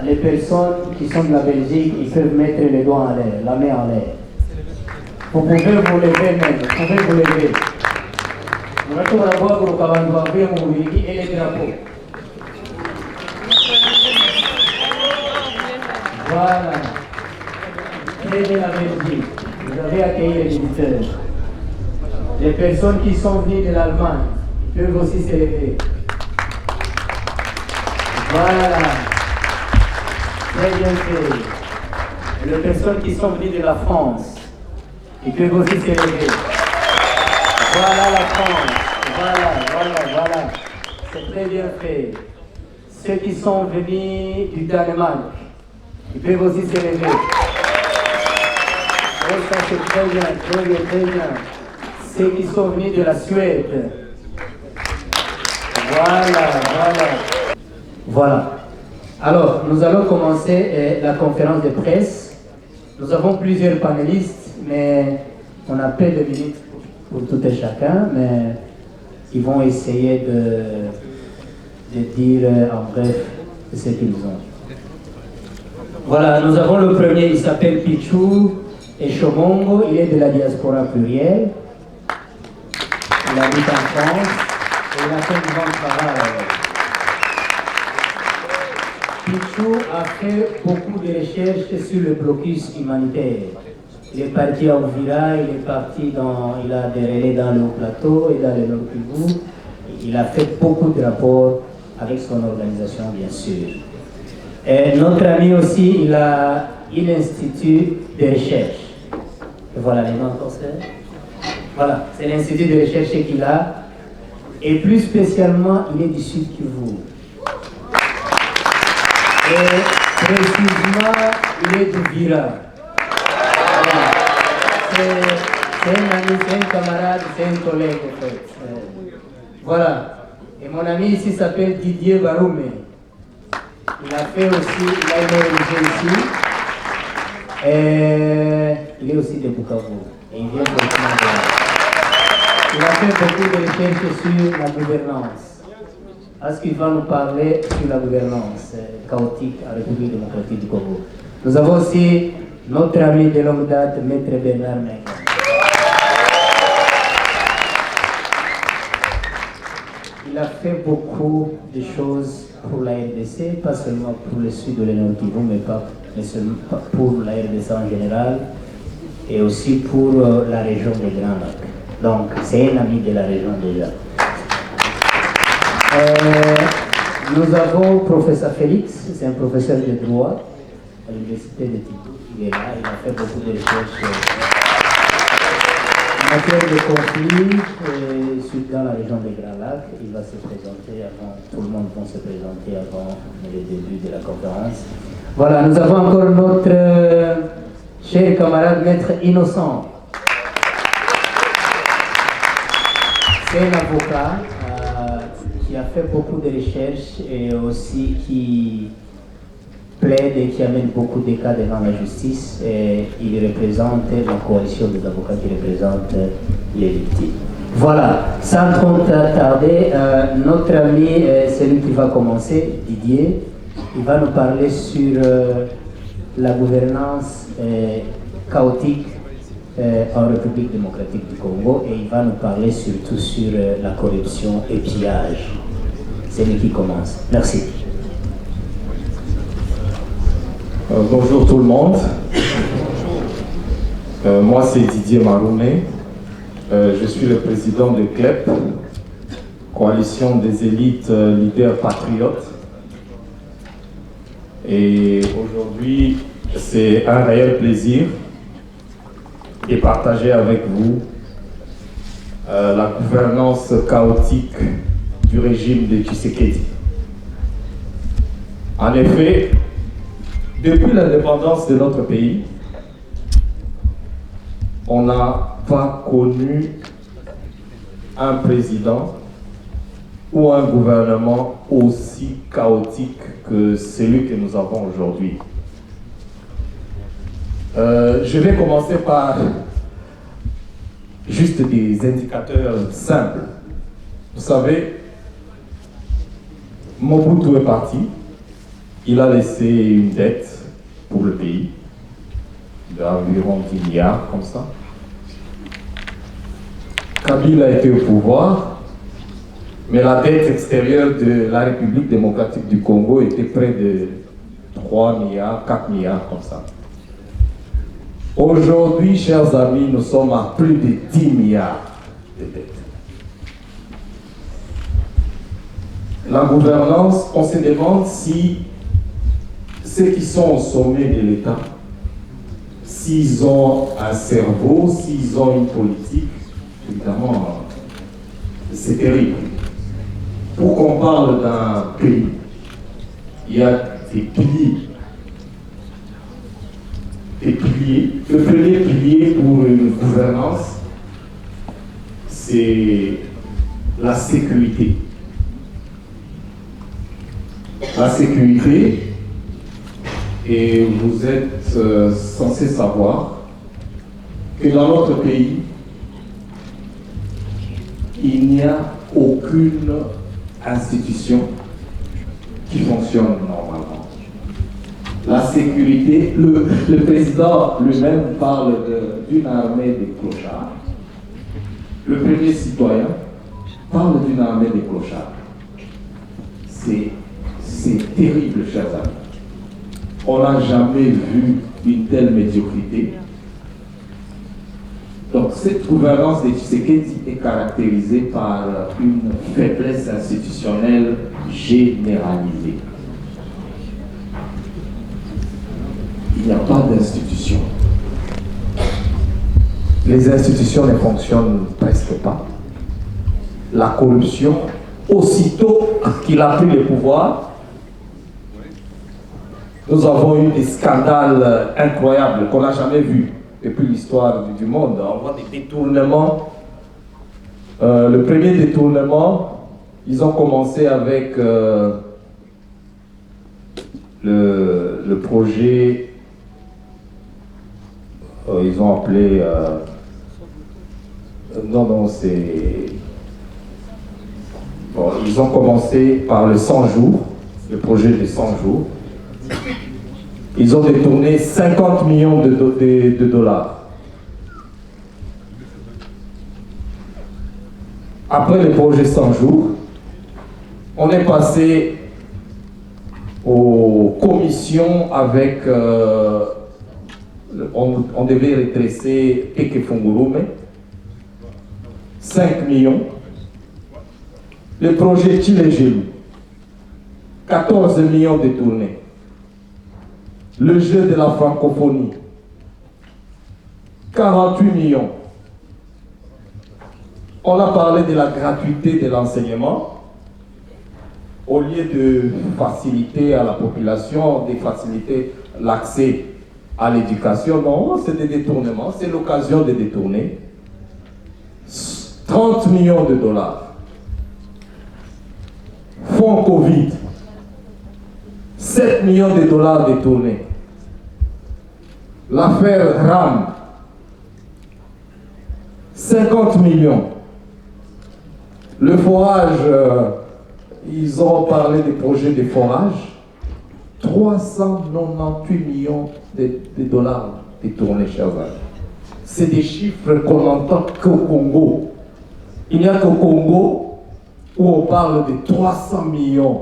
les personnes qui sont de la Belgique, ils peuvent mettre les doigts en l'air, la main en l'air. Vous pouvez vous lever même, vous pouvez vous lever. Nous allons voir pour le calendrier et les drapeaux. Voilà. Très bien la Belgique. Vous avez accueilli les visiteurs. Les personnes qui sont venues de l'Allemagne, ils peuvent aussi se lever. Voilà. Très bien fait. Et les personnes qui sont venues de la France, ils peuvent aussi se lever. Voilà la France. Voilà. C'est très bien fait. Ceux qui sont venus du Danemark, ils peuvent aussi se lever. Oh, ça c'est très bien. Ceux qui sont venus de la Suède. Voilà. Alors, nous allons commencer la conférence de presse. Nous avons plusieurs panélistes, mais on a peu de minutes pour tout et chacun, mais ils vont essayer de dire en bref ce qu'ils ont. Voilà, nous avons le premier, il s'appelle Pichou Eshomongo, il est de la diaspora plurielle. Il habite en France et il a fait une grande travail. Pichou a fait beaucoup de recherches sur le blocus humanitaire. Il est parti à Ouvira, il a des relais dans le Haut-Plateau et dans le Nord-Kivu. Il a fait beaucoup de rapports avec son organisation, bien sûr. Et notre ami aussi, il a un institut de recherche. Et voilà les noms encore, voilà, c'est l'institut de recherche qu'il a. Et plus spécialement, il est du Sud Kivu. Et précisément, il est d'Ouvira. C'est un ami, c'est un camarade, c'est un collègue en fait. Voilà. Et mon ami ici s'appelle Didier Baroumé. Il a fait aussi, il a une origine ici. Et il est aussi de Bukavu. Et il vient de Il a fait beaucoup de recherches sur la gouvernance. Est-ce qu'il va nous parler sur la gouvernance chaotique en République démocratique du Congo? Nous avons aussi notre ami de longue date, Maître Bernard Menga. Il a fait beaucoup de choses pour la RDC, pas seulement pour le sud de l'Nord-Kivu, mais seulement pour la RDC en général, et aussi pour la région des Grands Lacs. Donc, c'est un ami de la région déjà. Nous avons professeur Félix, c'est un professeur de droit à l'université de Timbuktu. Il est là, il a fait beaucoup de recherches en matière de conflits dans la région des Grands Lacs. Il va se présenter avant, tout le monde va se présenter avant le début de la conférence. Voilà, nous avons encore notre cher camarade Maître Innocent. C'est un avocat qui a fait beaucoup de recherches et aussi qui plaide et qui amène beaucoup de cas devant la justice. Et il représente la coalition des avocats qui représente les victimes. Voilà, sans trop tarder, notre ami, celui qui va commencer, Didier, il va nous parler sur la gouvernance chaotique en République démocratique du Congo et il va nous parler surtout sur la corruption et pillage. C'est lui qui commence. Merci. Bonjour tout le monde. Moi c'est Didier Maroumé. Je suis le président de CLEP, Coalition des élites leaders patriotes. Et aujourd'hui, c'est un réel plaisir de partager avec vous la gouvernance chaotique du régime de Tshisekedi. En effet, depuis l'indépendance de notre pays, on n'a pas connu un président ou un gouvernement aussi chaotique que celui que nous avons aujourd'hui. Je vais commencer par juste des indicateurs simples. Vous savez, Mobutu est parti, il a laissé une dette pour le pays d'environ 10 milliards, comme ça. Kabila a été au pouvoir, mais la dette extérieure de la République démocratique du Congo était près de 3 milliards, 4 milliards, comme ça. Aujourd'hui, chers amis, nous sommes à plus de 10 milliards de dettes. La gouvernance, on se demande si ceux qui sont au sommet de l'État, s'ils ont un cerveau, s'ils ont une politique, évidemment, c'est terrible. Pour qu'on parle d'un pays, il y a des piliers. Le premier pilier pour une gouvernance, c'est la sécurité. La sécurité, et vous êtes censé savoir que dans notre pays, il n'y a aucune institution qui fonctionne normalement. La sécurité, le président lui-même parle d'une armée de clochards. Le premier citoyen parle d'une armée de clochards. C'est terrible, chers amis. On n'a jamais vu une telle médiocrité. Donc cette gouvernance de Tshisekedi est caractérisée par une faiblesse institutionnelle généralisée. Il n'y a pas d'institution. Les institutions ne fonctionnent presque pas. La corruption, aussitôt qu'il a pris le pouvoir, nous avons eu des scandales incroyables qu'on n'a jamais vus depuis l'histoire du monde. On voit des détournements. Le premier détournement, ils ont commencé avec le projet, ils ont appelé, bon, ils ont commencé par le 100 jours, le projet des 100 jours. Ils ont détourné 50 millions de dollars. Après le projet 100 jours, on est passé aux commissions avec... on devait redresser Peke Fungurume, 5 millions. Le projet Tchilegelou, 14 millions détournés. Le jeu de la francophonie, 48 millions. On a parlé de la gratuité de l'enseignement. Au lieu de faciliter à la population, de faciliter l'accès à l'éducation, non, c'est des détournements, c'est l'occasion de détourner. 30 millions de dollars. Fonds Covid, 7 millions de dollars détournés. L'affaire RAM, 50 millions. Le forage, ils ont parlé des projets de forage, 398 millions de dollars détournés, chers amis. C'est des chiffres qu'on n'entend qu'au Congo. Il n'y a qu'au Congo où on parle de 300 millions.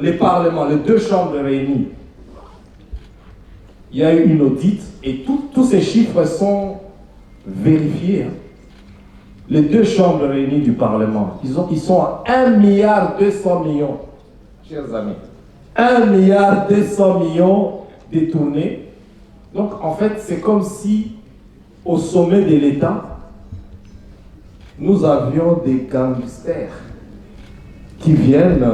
Les parlements, les deux chambres réunies, il y a eu une audite et tous ces chiffres sont vérifiés. Les deux chambres réunies du Parlement, ils sont à 1,2 milliard, chers amis. 1,2 milliard détournés. Donc en fait, c'est comme si au sommet de l'État, nous avions des gangsters qui viennent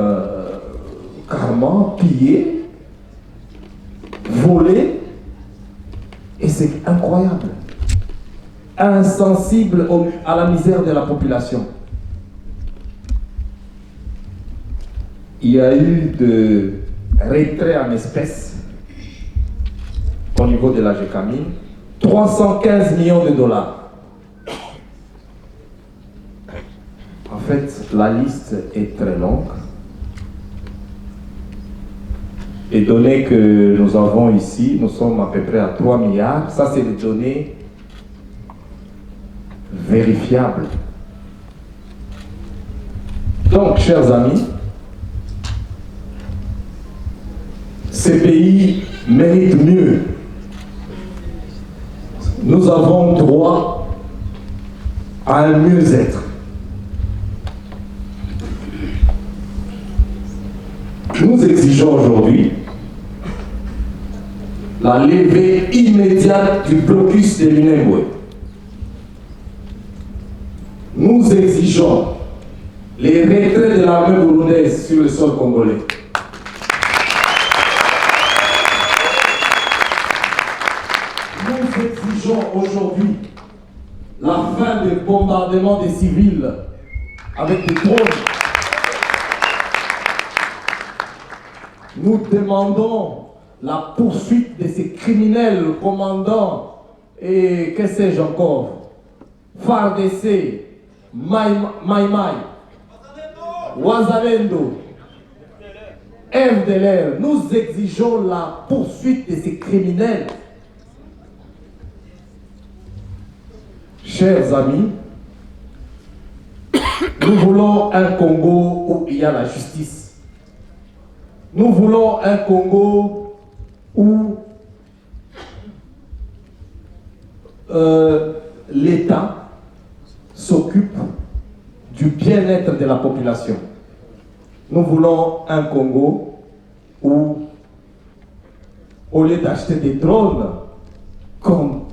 carrément piller, voler, et c'est incroyable. Insensible à la misère de la population. Il y a eu de retrait en espèces au niveau de la GECAMIN, 315 millions de dollars. En fait, la liste est très longue. les données que nous avons ici, nous sommes à peu près à 3 milliards. Ça, c'est des données vérifiables. Donc, chers amis, ces pays méritent mieux. Nous avons droit à un mieux-être. Nous exigeons aujourd'hui la levée immédiate du blocus de Minembwe. Nous exigeons les retraits de l'armée burundaise sur le sol congolais. Nous exigeons aujourd'hui la fin des bombardements des civils avec des drones. Nous demandons la poursuite de ces criminels commandants et que sais-je encore, FARDC, Maïmaï, Wazalendo, FDLR. Nous exigeons la poursuite de ces criminels. Chers amis, nous voulons un Congo où il y a la justice. Nous voulons un Congo où l'État s'occupe du bien-être de la population. Nous voulons un Congo où, au lieu d'acheter des drones, qu'on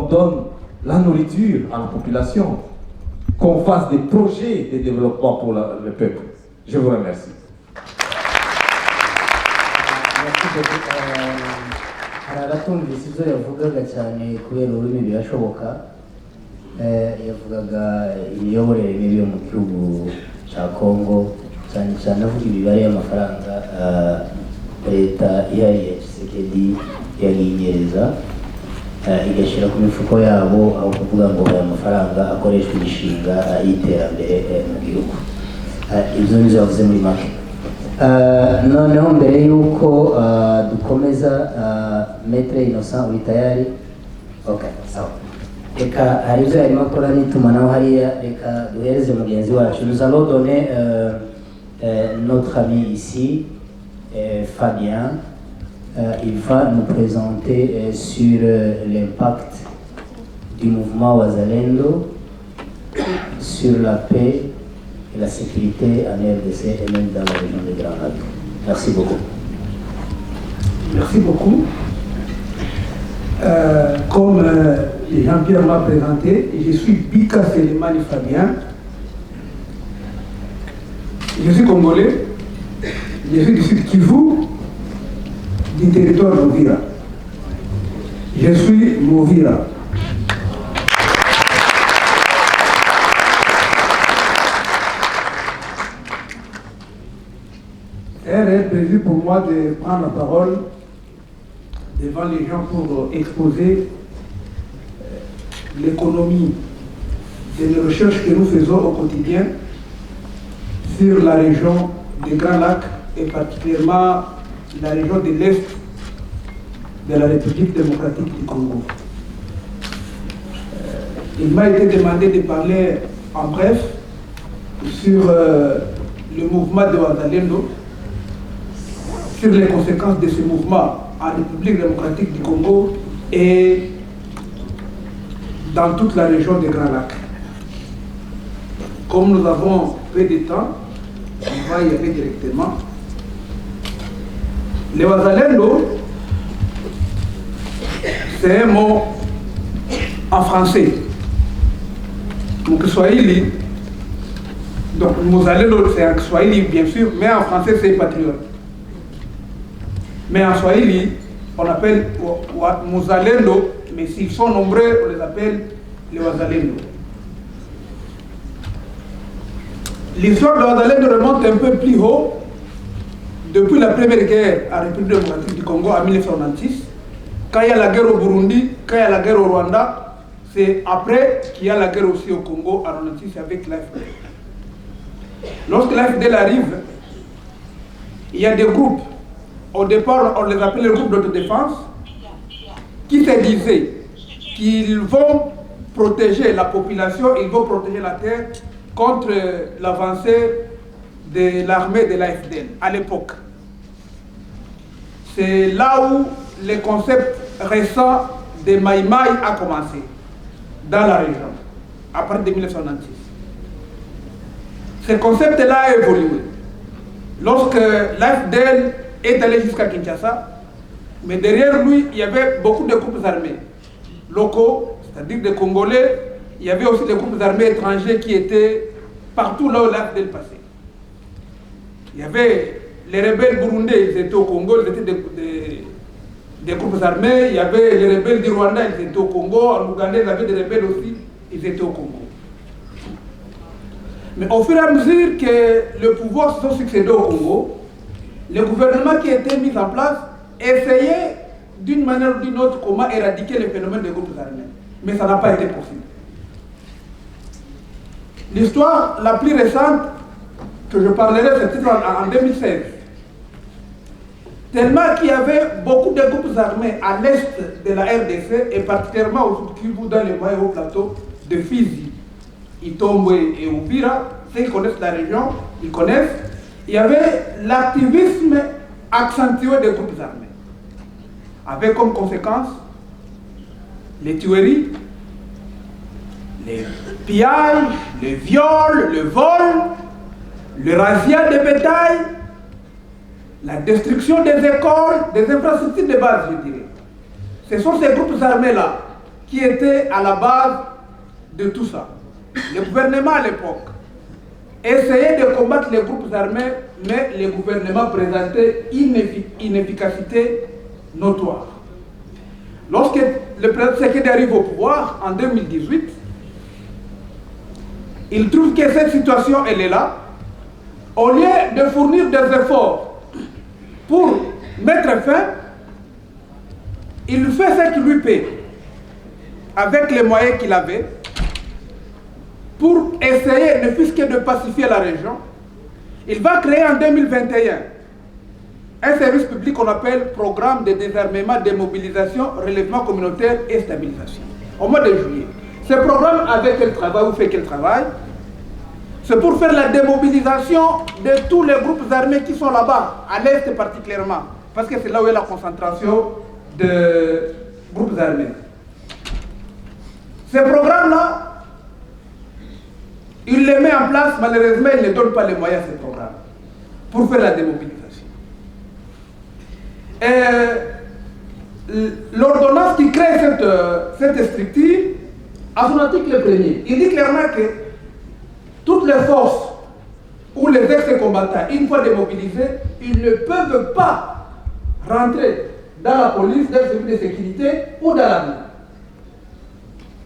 donne la nourriture à la population, qu'on fasse des projets de développement pour le peuple. Je vous remercie. hari agatumvise ibyo yavugaga cyane kubera ururimi birashoboka yavugaga imiyoborere mibi yo mu gihugu cya Kongo cyane cyane avuga imibare y'amafaranga leta ihari ya Tshisekedi yaginyereza igashyira ku mifuko yabo aho kuvuga ngo aya mafaranga akoreshwa imishinga y'iterambere mu gihugu. Ibyo nizo yavuze muri make. Noneho mbere yuko dukomeza Maître Innocent uri tayari? Okay, sawa. Reka hari ibyo yarimo akora n'itumanaho hariya, reka duhereze mugenzi wacu. Nous allons donner notre ami ici, Fabien. Il va nous présenter sur l'impact du mouvement Wazalendo sur la paix et la sécurité en RDC et même dans la région de Grand Lac. Merci beaucoup. Merci beaucoup. Comme Jean-Pierre m'a présenté, je suis Bika Selemani Fabien. Je suis congolais. Je suis du Sud Kivu, du territoire Movira. Je suis Movira. Il est prévu pour moi de prendre la parole devant les gens pour exposer l'économie des recherches que nous faisons au quotidien sur la région des Grands Lacs et particulièrement la région de l'Est de la République démocratique du Congo. Il m'a été demandé de parler en bref sur le mouvement de Wazalendo, sur les conséquences de ce mouvement en République démocratique du Congo et dans toute la région des Grands Lacs. Comme nous avons peu de temps, on va y aller directement. Le Wazalendo, c'est un mot en français. Donc Swahili, donc Mozalendo c'est en Swahili bien sûr, mais en français c'est patriote. Mais en Swahili, on appelle Mozalendo, mais s'ils sont nombreux, on les appelle les Wazalendo. L'histoire de Wazalendo remonte un peu plus haut, depuis la première guerre en République démocratique du Congo en 1996, quand il y a la guerre au Burundi, quand il y a la guerre au Rwanda, c'est après qu'il y a la guerre aussi au Congo en 1996 avec l'AFD. Lorsque l'AFD arrive, il y a des groupes, au départ on les appelait les groupes d'autodéfense, qui se disaient qu'ils vont protéger la population, ils vont protéger la terre contre l'avancée de l'armée de l'AFDL à l'époque. C'est là où le concept récent de Maï Maï a commencé, dans la région, à partir de 1996. Ce concept-là a évolué. Lorsque l'AFDL est allé jusqu'à Kinshasa, mais derrière lui, il y avait beaucoup de groupes armés locaux, c'est-à-dire des Congolais. Il y avait aussi des groupes armés étrangers qui étaient partout là où l'AFDL passait. Il y avait les rebelles burundais, ils étaient au Congo, ils étaient des groupes armés. Il y avait les rebelles du Rwanda, ils étaient au Congo. En Ouganda, il y avait des rebelles aussi, ils étaient au Congo. Mais au fur et à mesure que le pouvoir se succédé au Congo, le gouvernement qui a été mis en place essayait d'une manière ou d'une autre comment éradiquer le phénomène des groupes armés. Mais ça n'a pas été possible. L'histoire la plus récente que je parlerai, c'était en 2016. Tellement qu'il y avait beaucoup de groupes armés à l'est de la RDC et particulièrement au Sud-Kivu, dans les moyens hauts plateaux de Fizi, Itombwe et Uvira. Ceux qui connaissent la région, ils connaissent. Il y avait l'activisme accentué des groupes armés, avec comme conséquence les tueries, les pillages, les viols, le vol, le razzia de bétail, la destruction des écoles, des infrastructures de base, je dirais. Ce sont ces groupes armés-là qui étaient à la base de tout ça. Le gouvernement à l'époque essayait de combattre les groupes armés, mais le gouvernement présentait une inefficacité notoire. Lorsque le président Tshisekedi arrive au pouvoir en 2018, il trouve que cette situation, elle est là. Au lieu de fournir des efforts pour mettre fin, il fait ce qu'il lui paie, avec les moyens qu'il avait, pour essayer, ne fût-ce que de pacifier la région. Il va créer en 2021 un service public qu'on appelle Programme de désarmement, démobilisation, relèvement communautaire et stabilisation, au mois de juillet. Ce programme avec quel travail ou fait quel travail? C'est pour faire la démobilisation de tous les groupes armés qui sont là-bas, à l'est particulièrement, parce que c'est là où est la concentration de groupes armés. Ce programme-là, il les met en place, malheureusement, il ne donne pas les moyens à ce programme pour faire la démobilisation. L'ordonnance qui crée cette structure, à son article 1er, il dit clairement que toutes les forces ou les ex-combattants, une fois démobilisés, ils ne peuvent pas rentrer dans la police, dans le service de sécurité ou dans l'armée.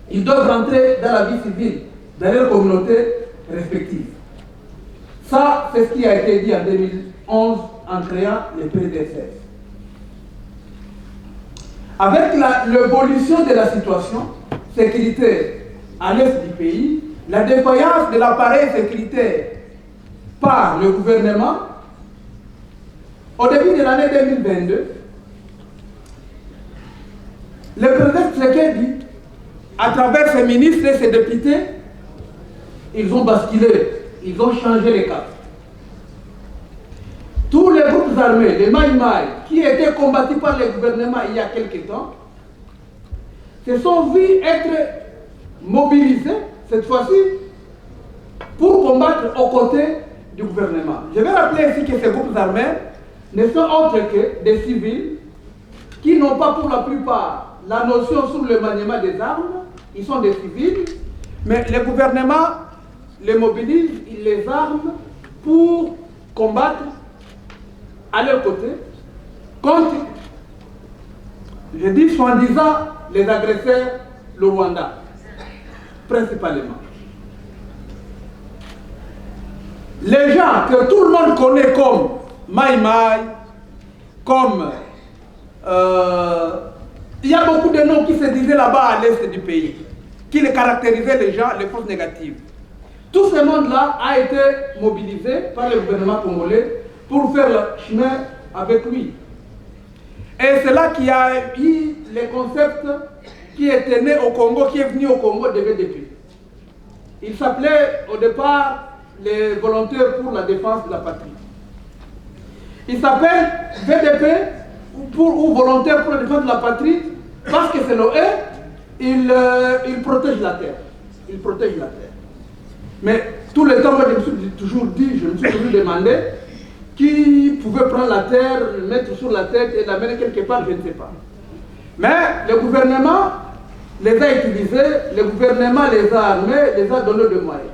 Ils doivent rentrer dans la vie civile, dans leur communauté respective. Ça, c'est ce qui a été dit en 2011 en créant les PDSS. Avec l'évolution de la situation sécuritaire à l'est du pays, la défaillance de l'appareil sécuritaire par le gouvernement, au début de l'année 2022, le président Tshisekedi, à travers ses ministres et ses députés, ils ont basculé, ils ont changé les cartes. Tous les groupes armés, les Maï Maï, qui étaient combattus par le gouvernement il y a quelque temps, se sont vus être mobilisés, cette fois-ci, pour combattre aux côtés du gouvernement. Je vais rappeler ici que ces groupes armés ne sont autres que des civils qui n'ont pas pour la plupart la notion sur le maniement des armes. Ils sont des civils, mais le gouvernement les mobilise, il les arme pour combattre à leur côté contre, je dis soi-disant, les agresseurs, le Rwanda, principalement. Les gens que tout le monde connaît comme Maï Maï, comme... il y a beaucoup de noms qui se disaient là-bas à l'est du pays, qui les caractérisaient les gens, les forces négatives. Tout ce monde-là a été mobilisé par le gouvernement congolais pour faire le chemin avec lui. Et c'est là qu'il y a eu les concepts qui étaient nés au Congo, qui est venu au Congo de VDP. Il s'appelait au départ les volontaires pour la défense de la patrie. Il s'appelle VDP ou volontaires pour la défense de la patrie parce que c'est l'OE, il protège la terre. Il protège la terre. Mais tout le temps, moi je me suis toujours demandé qui pouvait prendre la terre, le mettre sur la tête et l'amener quelque part, je ne sais pas. Mais le gouvernement les a utilisés, le gouvernement les a armés, les a donné des moyens.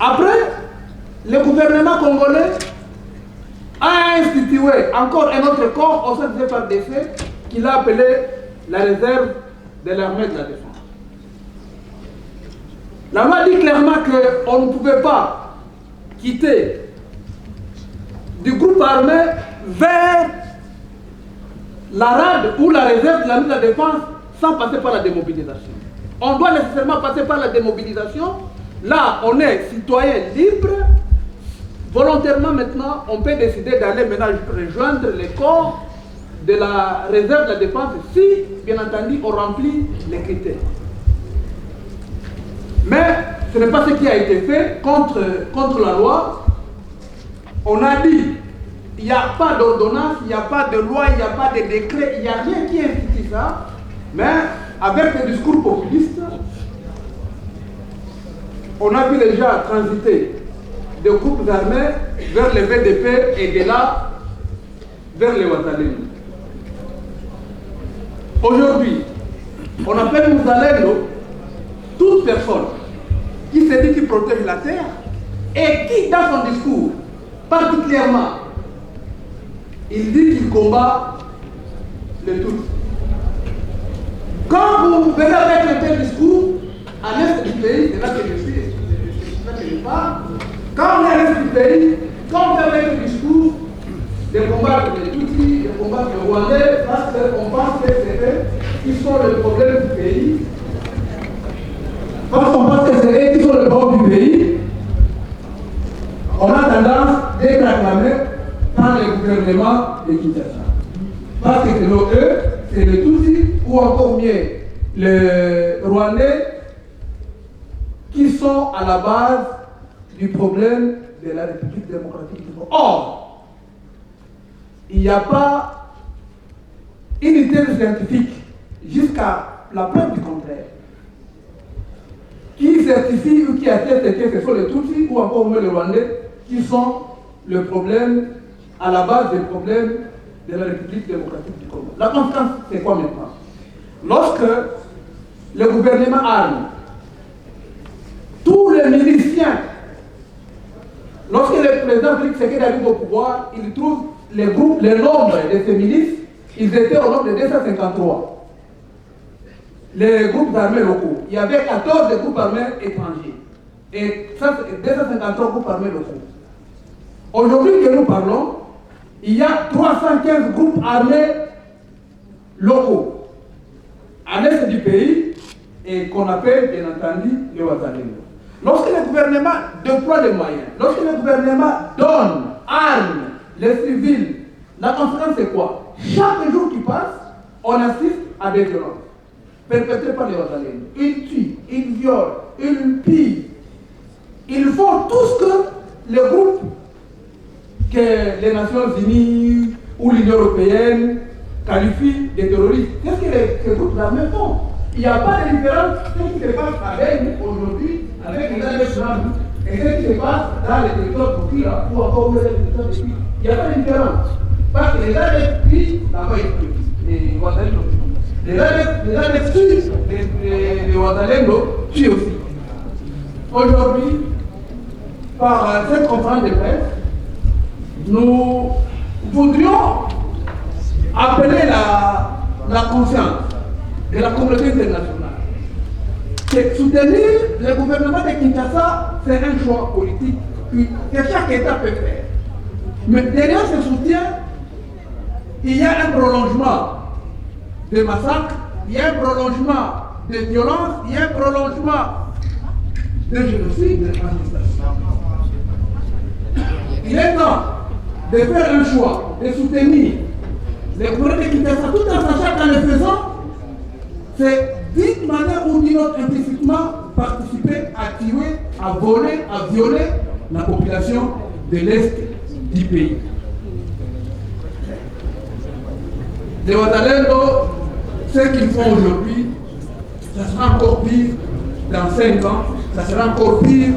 Après, le gouvernement congolais a institué encore un autre corps au sein de FARDC qu'il a appelé la réserve de l'armée de la défense. La loi dit clairement qu'on ne pouvait pas quitter du groupe armé vers la rade ou la réserve de l'armée de la défense sans passer par la démobilisation. On doit nécessairement passer par la démobilisation. Là, on est citoyen libre. Volontairement maintenant, on peut décider d'aller maintenant rejoindre les corps de la réserve de la défense si, bien entendu, on remplit les critères. Mais ce n'est pas ce qui a été fait contre la loi. On a dit, il n'y a pas d'ordonnance, il n'y a pas de loi, il n'y a pas de décret, il n'y a rien qui institue ça. Mais avec le discours populiste, on a pu déjà transiter des groupes armés vers le VDP et de là vers les Ouazalendo. Aujourd'hui, on appelle Mouzalendo toute personne qui se dit qu'il protège la terre et qui, dans son discours, particulièrement, il dit qu'il combat les Tutsis. Quand vous venez avec un tel discours, à l'est du pays, c'est là que je suis, c'est là que je parle, quand on est à l'est du pays, quand on fait avec le discours de combattre les Tutsis, de combattre les Rwandais, parce qu'on pense que c'est eux qui sont le problème du pays, parce qu'on pense que c'est eux qui sont le problème du pays, on a tendance d'être acclamé par le gouvernement de Kinshasa. Parce que eux, c'est les Tutsis, ou encore mieux, les Rwandais, qui sont à la base du problème de la République démocratique du Congo. Or, il n'y a pas une unité scientifique jusqu'à la preuve du contraire qui certifie ou qui atteste que ce sont les Tutsis ou encore mieux les Rwandais qui sont le problème, à la base des problèmes de la République démocratique du Congo. La conséquence, c'est quoi maintenant? Lorsque le gouvernement arme tous les miliciens, lorsque le président Félix Tshisekedi arrive au pouvoir, il trouve les groupes, le nombre de ces milices, ils étaient au nombre de 253. Les groupes armés locaux. Il y avait 14 groupes armés étrangers. Et 253 groupes armés locaux. Aujourd'hui que nous parlons, il y a 315 groupes armés locaux à l'est du pays et qu'on appelle bien entendu les Ouazalendo. Lorsque le gouvernement déploie les moyens, lorsque le gouvernement donne, arme les civils, la conséquence c'est quoi? Chaque jour qui passe, on assiste à des violences perpétrées par les Ouazalendo. Ils tuent, ils violent, ils pillent. Ils font tout ce que le groupe que les Nations Unies ou l'Union Européenne qualifient de terroristes. Qu'est-ce que ces groupes armés font? Il n'y a pas de différence ce qui se passe avec nous aujourd'hui, avec les armées islamiques, et ce qui se passe dans les territoires de Kira ou encore dans les territoires de Kira. Il n'y a pas de différence. Parce que les armées crient, là-bas ils crient. Les Ouazalendo. Les armées tuent, les Ouazalendo tuent aussi. Aujourd'hui, par cette conférence de presse, nous voudrions appeler la conscience de la communauté internationale. C'est soutenir le gouvernement de Kinshasa, c'est un choix politique que chaque État peut faire. Mais derrière ce soutien, il y a un prolongement de massacres, il y a un prolongement de violence, il y a un prolongement de génocide, de transition. temps de faire un choix, de soutenir les coureurs de Kinshasa, tout en sachant qu'en le faisant, c'est d'une manière ou d'une autre implicitement participer à tuer, à voler, à violer la population de l'Est du pays. Les Ouazalendo, ce qu'ils font aujourd'hui, ça sera encore pire dans 5 ans, ça sera encore pire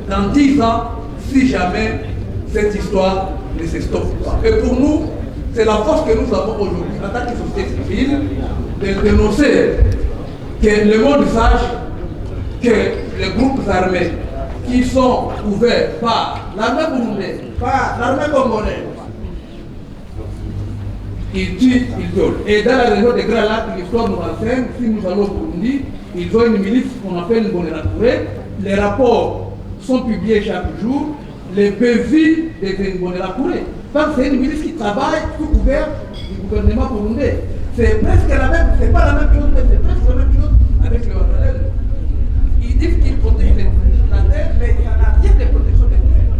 dans 10 ans, si jamais cette histoire ne se stoppe pas. Et pour nous, c'est la force que nous avons aujourd'hui en tant que société civile de dénoncer que le monde sache que les groupes armés qui sont couverts par l'armée burundaise, par l'armée congolaise, ils tuent, ils violent. Et dans la région des Grands Lacs, l'histoire nous renseigne, si nous allons au Burundi, ils ont une milice qu'on appelle Mbonerakouré. Les rapports sont publiés chaque jour, les PV de Mbonerakouré. Parce que c'est une milice qui travaille sous couvert du gouvernement burundais. C'est presque la même, c'est pas la même chose, mais c'est presque la même chose avec les Ouazalendo. Ils disent qu'ils protègent la terre, mais ça n'a rien de protection des terres.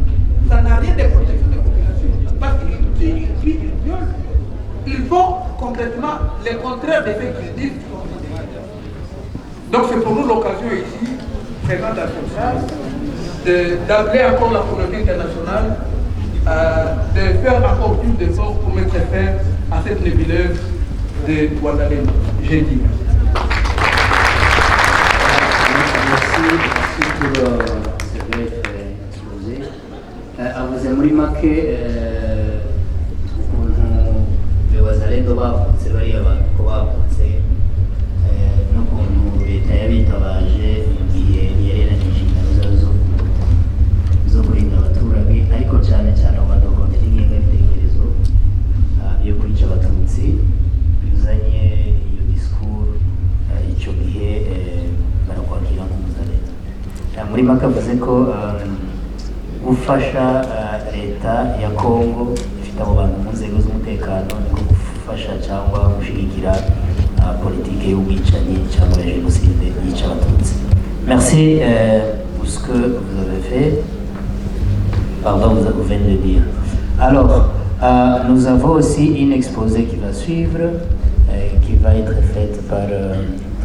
Ça n'a rien de protection des populations. Parce qu'ils tuent, ils violent. Ils font complètement le contraire de ce qu'ils disent. Donc c'est pour nous l'occasion ici, présente à ce stade, d'appeler encore la communauté internationale de faire encore plus d'efforts pour mettre fin à cette nébuleuse de Ouazalendo. J'ai dit. Merci pour ce bref exposé. Avuze muri make ukuntu Ouazalendo bavutse bariya bantu ko bavutse n'ukuntu leta yabitabaje mu gihe yereranije inshingano zo kurinda abaturage, ariko cyane cyane mu madokumenti y'ingengabitekerezo yo kwica abatutsi bizanye iyo discours icyo gihe barakwakira nk'umuzalendo. Muri make avuze ko gufasha leta ya Congo ifite abo bantu mu nzego z'umutekano niko gufasha cyangwa gushyigikira politike y'ubwicanyi cyangwa la génocide yica abatutsi. Merci pour ce que vous avez fait. Pardon, vous venez de dire. Alors, nous avons aussi une exposé qui va suivre, qui va être faite par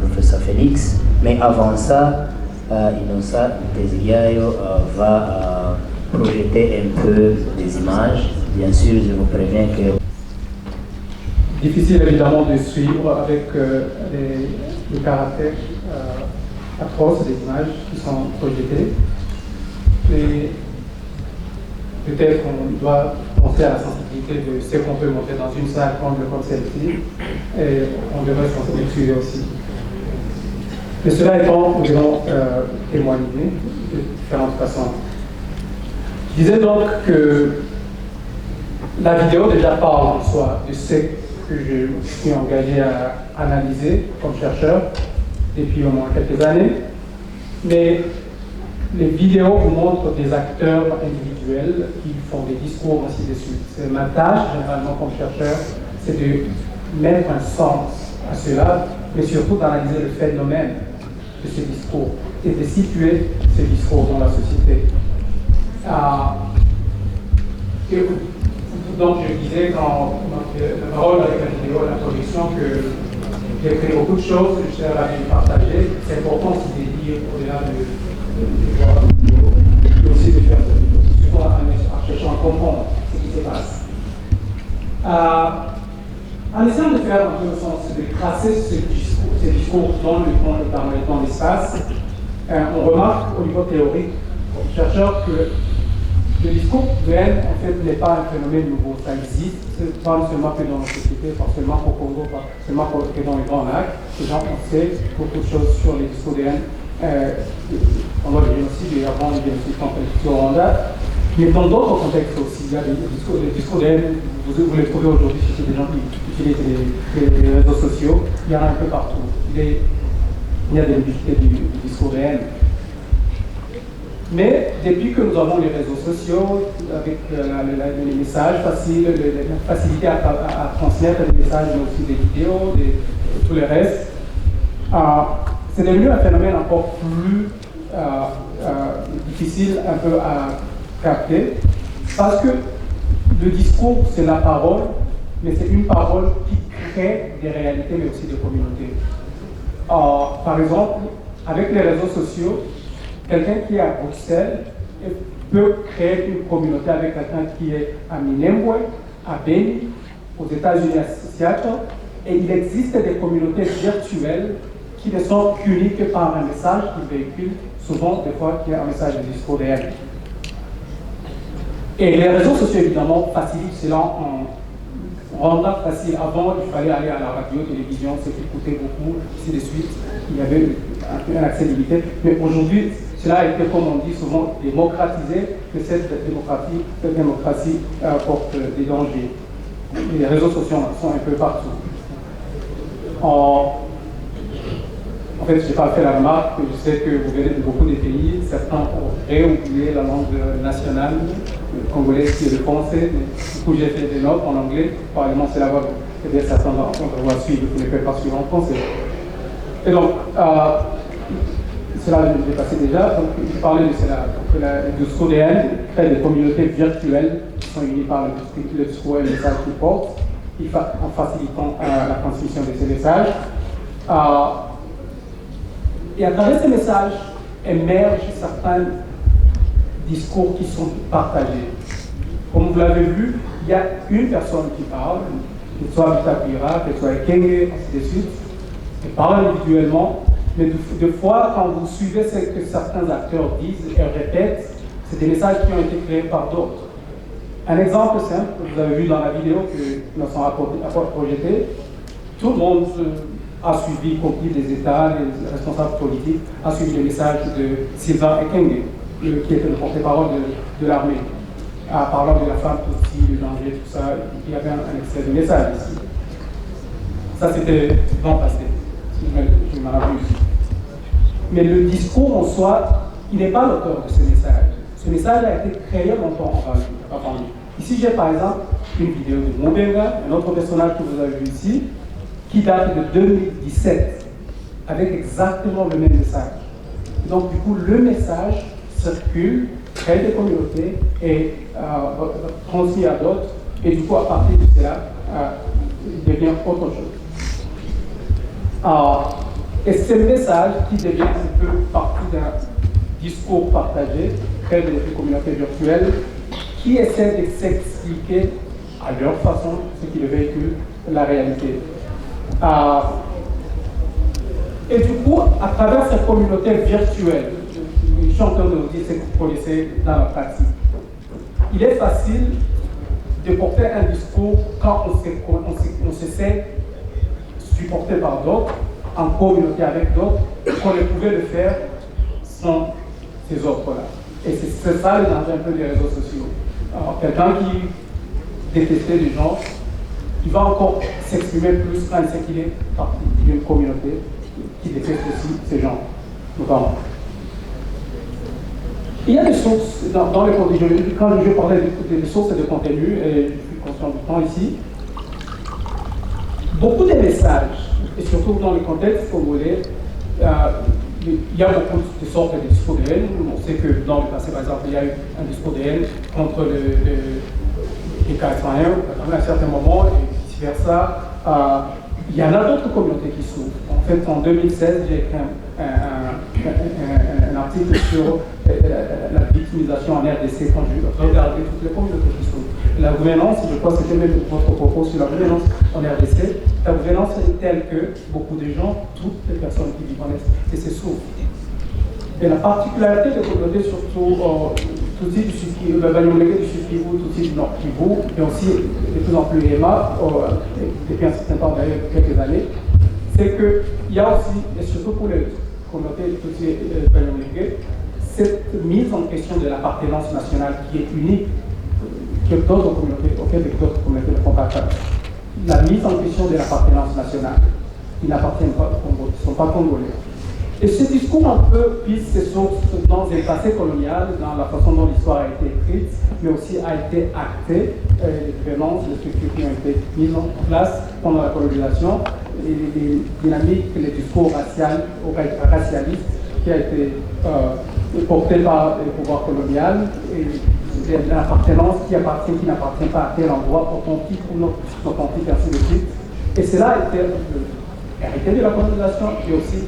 professeur Félix. Mais avant ça, Innocent Desigliaio va projeter un peu des images. Bien sûr, je vous préviens que... Difficile évidemment de suivre avec le caractère atroce des images qui sont projetées. Et peut-être qu'on doit penser à la sensibilité de ce qu'on peut montrer dans une salle comme celle-ci, et on devrait s'en excluer aussi. Mais cela étant, nous allons témoigner de différentes façons. Je disais donc que la vidéo déjà parle en soi de ce que je suis engagé à analyser comme chercheur depuis au moins quelques années, mais les vidéos vous montrent des acteurs individuels qui font des discours, ainsi de suite. C'est ma tâche, généralement, comme chercheur, c'est de mettre un sens à cela, mais surtout d'analyser le phénomène de ces discours et de situer ces discours dans la société. Donc, je disais dans la parole avec la vidéo, l'introduction, que j'ai fait beaucoup de choses, je suis ravi de partager. C'est important aussi de dire au-delà de voir la vidéo, et aussi de faire surtout en cherchant à comprendre ce qui se passe. En essayant de faire un peu le sens, de tracer ces discours dans le temps et dans l'espace, on remarque au niveau théorique, comme chercheur, que le discours de haine, en fait, n'est pas un phénomène nouveau. Ça existe, pas seulement que dans nos sociétés, pas seulement au Congo, pas seulement que dans les Grands Lacs. Les gens ont fait beaucoup de choses sur les discours de haine pendant le génocide et avant le génocide au Rwanda. Mais dans d'autres contextes aussi, il y a des discours de haine, vous les trouvez aujourd'hui chez des gens qui utilisent les réseaux sociaux, il y en a un peu partout. Il y a des discours de haine. Mais depuis que nous avons les réseaux sociaux, avec les messages faciles, la facilité à transmettre les messages, mais aussi des vidéos, tout le reste, c'est devenu un phénomène encore plus difficile un peu à capter. Parce que le discours, c'est la parole, mais c'est une parole qui crée des réalités, mais aussi des communautés. Par exemple, avec les réseaux sociaux, quelqu'un qui est à Bruxelles peut créer une communauté avec quelqu'un qui est à Minembwe, à Beni, aux États-Unis, à Seattle, et il existe des communautés virtuelles qui ne sont qu'unies que par un message qu'ils véhiculent, souvent des fois qui est un message de discours de haine. Et les réseaux sociaux, évidemment, facilitent cela en rendant facile. Avant, il fallait aller à la radio, télévision, ce qui coûtait beaucoup, ainsi de suite. Il y avait un accès limité. Mais aujourd'hui, cela a été, comme on dit souvent, démocratisé, que cette démocratie porte des dangers. Les réseaux sociaux sont un peu partout. En fait, je n'ai pas fait la remarque, je sais que vous venez de beaucoup de pays, certains ont réoublié la langue nationale, le congolais qui est le français, mais du coup j'ai fait des notes en anglais, probablement c'est la voie que certains d'entre vous suivre, qui ne peuvent pas suivre en français. Et donc, cela je l'ai passé déjà, donc je parlais de cela, que le discours des haines crée des communautés virtuelles qui sont unies par le discours et le message qu'ils portent, en facilitant la transmission de ces messages. Et à travers ces messages émergent certains discours qui sont partagés. Comme vous l'avez vu, il y a une personne qui parle, qu'elle soit Bitapira, qu'elle soit Ekenge, ainsi de suite, elle parle individuellement, mais des fois, quand vous suivez ce que certains acteurs disent et répètent, c'est des messages qui ont été créés par d'autres. Un exemple simple, vous avez vu dans la vidéo que nous avons projeté, tout le monde a suivi, y compris les États, les responsables politiques, a suivi le message de Sylvain Ekenge, qui était le porte-parole de l'armée, parlant de la femme aussi, le danger, tout ça. Il y avait un extrait de message ici. Ça, c'était l'an passé, si je m'en abuse. Mais le discours en soi, il n'est pas l'auteur de ce message. Ce message a été créé longtemps avant lui. Ici, j'ai par exemple une vidéo de Mobenga, un autre personnage que vous avez vu ici, qui date de 2017, avec exactement le même message. Donc, du coup, le message circule, crée des communautés et transmis à d'autres, et du coup, à partir de cela, il devient autre chose. Et ce message qui devient un peu partie d'un discours partagé, crée des communautés virtuelles qui essaient de s'expliquer à leur façon ce qui le véhicule, la réalité. Et du coup, à travers cette communauté virtuelle, je suis en train de vous dire ce que vous connaissez dans la pratique, il est facile de porter un discours quand on se sait supporté par d'autres, en communauté avec d'autres, qu'on ne pouvait le faire sans ces offres-là. Et c'est ça le danger un peu des réseaux sociaux. Alors, quelqu'un qui détestait les gens, il va encore s'exprimer plus quand il sait qu'il est partie d'une communauté qui déteste aussi ces gens, notamment. Il y a des sources, dans les contenus, quand je parlais des sources et de contenu, et je suis conscient du temps ici, beaucoup de messages, et surtout dans le contexte congolais, il y a beaucoup de sortes de discours de haine. On sait que dans le passé, par exemple, il y a eu un discours de haine contre les K-Israéliens à un certain moment, et vice-versa. Il y en a d'autres communautés qui souffrent. En fait, en 2016, j'ai écrit un article sur la victimisation en RDC quand je regardais toutes les communautés qui souffrent. La gouvernance, je crois que c'était même votre propos sur la gouvernance en RDC, la gouvernance est telle que beaucoup de gens, toutes les personnes qui vivent en RDC, souffrent. Et la particularité des communautés, surtout Tutsi du Sud-Kivu, le Banyamuleke du Sud-Kivu, Tutsi du Nord-Kivu, et aussi de plus en plus EMA, depuis un certain temps d'ailleurs, quelques années, c'est qu'il y a aussi, et surtout pour les communautés Tutsi et Banyamuleke, cette mise en question de l'appartenance nationale qui est unique, que d'autres communautés, auxquelles d'autres communautés ne font pas face. La mise en question de l'appartenance nationale. Ils n'appartiennent pas au Congo, ils ne sont pas congolais. Et ce discours un peu puise ses sources dans un passé colonial, dans la façon dont l'histoire a été écrite, mais aussi a été actée, les gouvernances, les structures qui ont été mises en place pendant la colonisation, et les dynamiques, les discours racialistes qui a été porté par les pouvoirs coloniaux et l'appartenance qui appartient, qui n'appartient pas à tel endroit, authentique ou non authentique, ainsi de suite. Et cela était hérité de la colonisation et aussi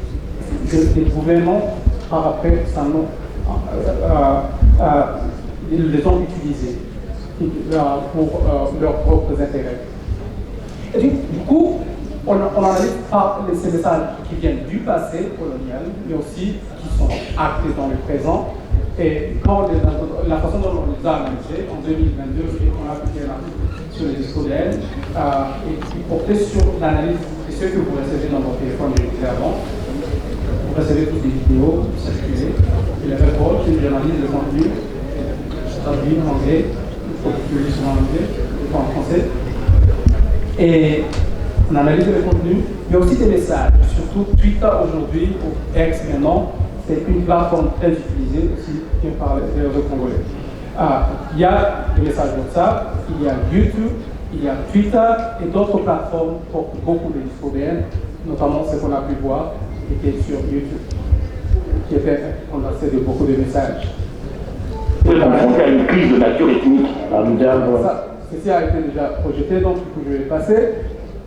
des gouvernements par après les ont utilisés pour leurs propres intérêts. Et du coup, on analyse pas ces messages qui viennent du passé colonial, mais aussi qui sont actés dans le présent. Et quand la façon dont on les a analysés, en 2022, on a appliqué un article sur les discours de haine, et qui portait sur l'analyse de ce que vous recevez dans votre téléphone avant. Vous recevez toutes les vidéos circulées, et le report, c'est une analyse de contenu, traduit en anglais, il faut que je le dise en anglais, pas en français. Et on analyse le contenu, mais aussi des messages, surtout Twitter aujourd'hui, ou X maintenant, c'est une plateforme très utilisée aussi par les réseaux congolais. Il y a des messages WhatsApp, il y a YouTube, il y a Twitter et d'autres plateformes pour beaucoup de discours de haine, notamment ce qu'on a pu voir et qui est sur YouTube, qui était condensé de beaucoup de messages. Vous confronté à une crise de nature ethnique. Ceci a été déjà projeté, donc du coup je vais passer.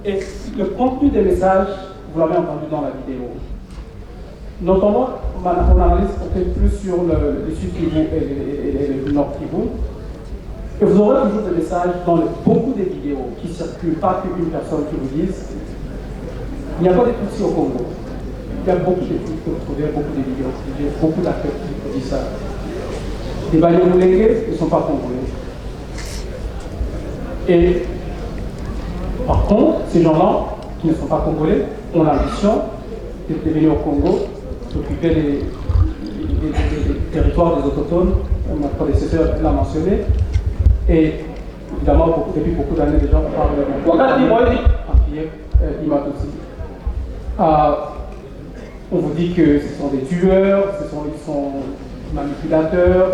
Et le contenu des messages, vous l'avez entendu dans la vidéo. Notamment, on analyse peut-être plus sur le Sud Kivu et le Nord Kivu. Et vous aurez toujours des messages dans beaucoup de vidéos qui circulent, pas qu'une personne qui vous dise il n'y a pas de Tutsis au Congo. Il y a beaucoup de trucs que vous trouvez, beaucoup de vidéos, beaucoup d'acteurs qui disent ça. Les Banyamulenge ne sont pas congolais. Et par contre, ces gens-là, qui ne sont pas congolais, ont l'ambition de venir au Congo, d'occuper les territoires des autochtones, mon prédécesseur l'a mentionné, et évidemment, depuis beaucoup d'années déjà, on parle de Imatousi. On vous dit que ce sont des tueurs, ils sont manipulateurs,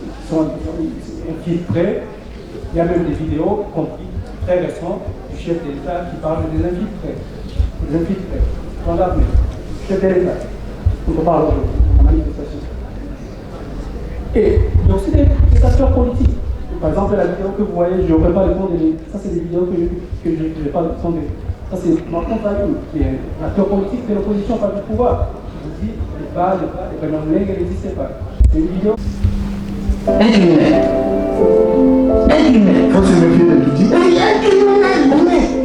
ils sont infiltrés. Il y a même des vidéos, compris très récentes, du chef de l'État qui parle des infiltrés. Les infiltrés, dans l'armée, chef de l'État. On parle de manifestation. Et il y a aussi des acteurs politiques. Par exemple, la vidéo que vous voyez, je n'aurai pas le temps de les. Ça, c'est des vidéos que je n'ai pas le temps de. Ça, c'est Martin Fayou, qui est un acteur politique de l'opposition, pas du pouvoir. Je vous dis, les Banyamulenge n'existaient pas. C'est une vidéo. Il faut se méfier de tout type.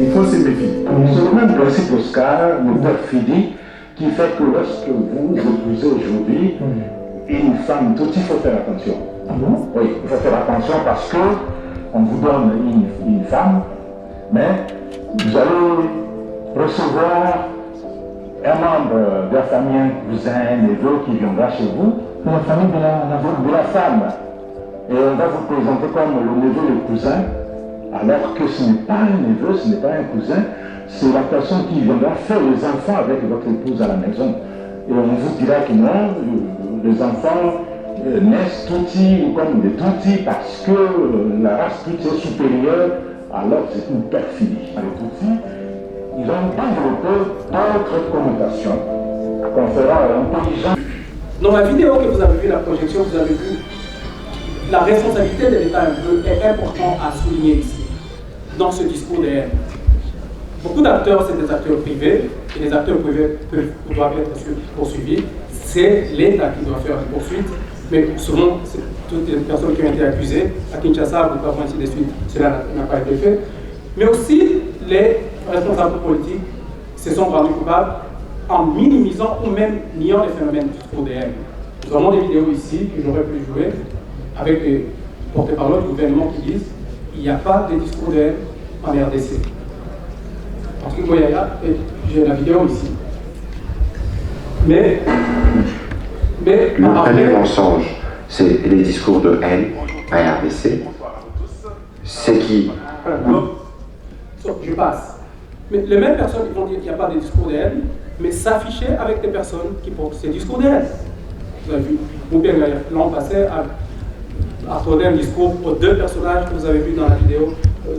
Il faut se méfier. C'est le même principe, Oscar, le père Fidi, qui fait que lorsque vous épousez aujourd'hui une femme, tout il faut faire attention. Oui, il faut faire attention parce que on vous donne une femme, mais vous allez recevoir un membre de la famille, un cousin, un neveu qui viendra chez vous, De la famille de de la femme. Et on va vous présenter comme le neveu et le cousin, alors que ce n'est pas un neveu, ce n'est pas un cousin, c'est la personne qui viendra faire les enfants avec votre épouse à la maison. Et on vous dira que non, les enfants naissent Tutsi ou comme des Tutsi parce que la race Tutsi est supérieure, alors c'est une perfidie. Les Tutsi, ils ont développé d'autres connotations qu'on fera intelligent. Dans la vidéo que vous avez vue, la projection, vous avez vu la responsabilité de l'État est importante à souligner ici, dans ce discours de haine. Beaucoup d'acteurs, c'est des acteurs privés, et les acteurs privés doivent être poursuivis. C'est l'État qui doit faire la poursuite, mais souvent, c'est toutes les personnes qui ont été accusées, à Kinshasa, Bukavu, ainsi de suite, cela n'a pas été fait. Mais aussi, les responsables politiques se sont rendus coupables en minimisant ou même niant les phénomènes du discours de haine. Nous avons des vidéos ici que j'aurais pu jouer avec des porte-parole du gouvernement qui disent qu'il n'y a pas de discours de haine en RDC. Parce que j'ai la vidéo ici. Mais le premier mensonge, c'est les discours de haine à RDC. C'est qui? Je passe. Mais les mêmes personnes qui vont dire qu'il n'y a pas de discours de haine, mais s'afficher avec des personnes qui portent ces discours de haine. Vous avez vu, Moubenga l'an passé a accordé un discours aux deux personnages que vous avez vus dans la vidéo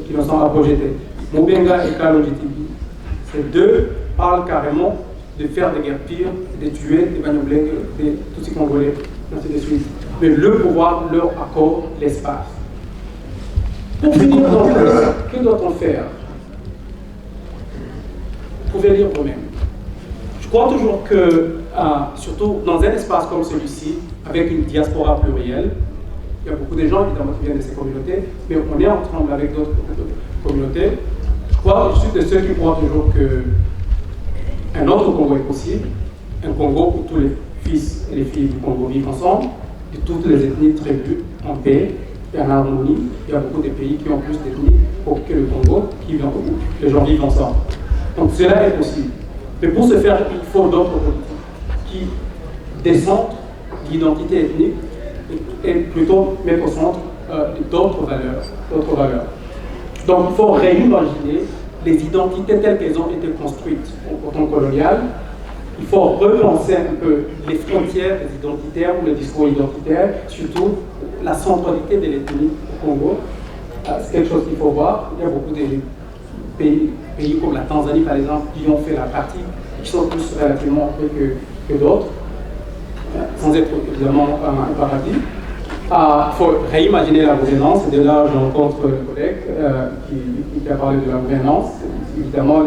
qui nous sont projetés. Moubenga et Kalonji Tibi. Ces deux parlent carrément de faire des guerres pires, de tuer des Banyamulenge, des Tutsis congolais, ainsi de suite. mais le pouvoir leur accorde l'espace. Pour finir, donc, que doit-on faire? Vous pouvez lire vous-même. Je crois toujours que, surtout dans un espace comme celui-ci, avec une diaspora plurielle, il y a beaucoup de gens évidemment qui viennent de ces communautés, mais on est ensemble avec d'autres communautés. Je suis de ceux qui croient toujours qu'un autre Congo est possible, un Congo où tous les fils et les filles du Congo vivent ensemble, et toutes les ethnies tribus en paix et en harmonie. Il y a beaucoup de pays qui ont plus d'ethnies que le Congo, où les gens vivent ensemble. Donc cela est possible. Mais pour ce faire, il faut d'autres politiques qui descendent l'identité ethnique et plutôt mettre au centre d'autres valeurs. Donc il faut réimaginer les identités telles qu'elles ont été construites au temps colonial. Il faut repenser un peu les frontières identitaires ou les discours identitaires, surtout la centralité de l'ethnie au Congo. C'est quelque chose qu'il faut voir. Il y a beaucoup de pays comme la Tanzanie, par exemple, qui ont fait la partie, qui sont plus relativement que d'autres, sans être évidemment un paradis. Il faut réimaginer la gouvernance, et de là je rencontre le collègue qui a parlé de la gouvernance. Évidemment,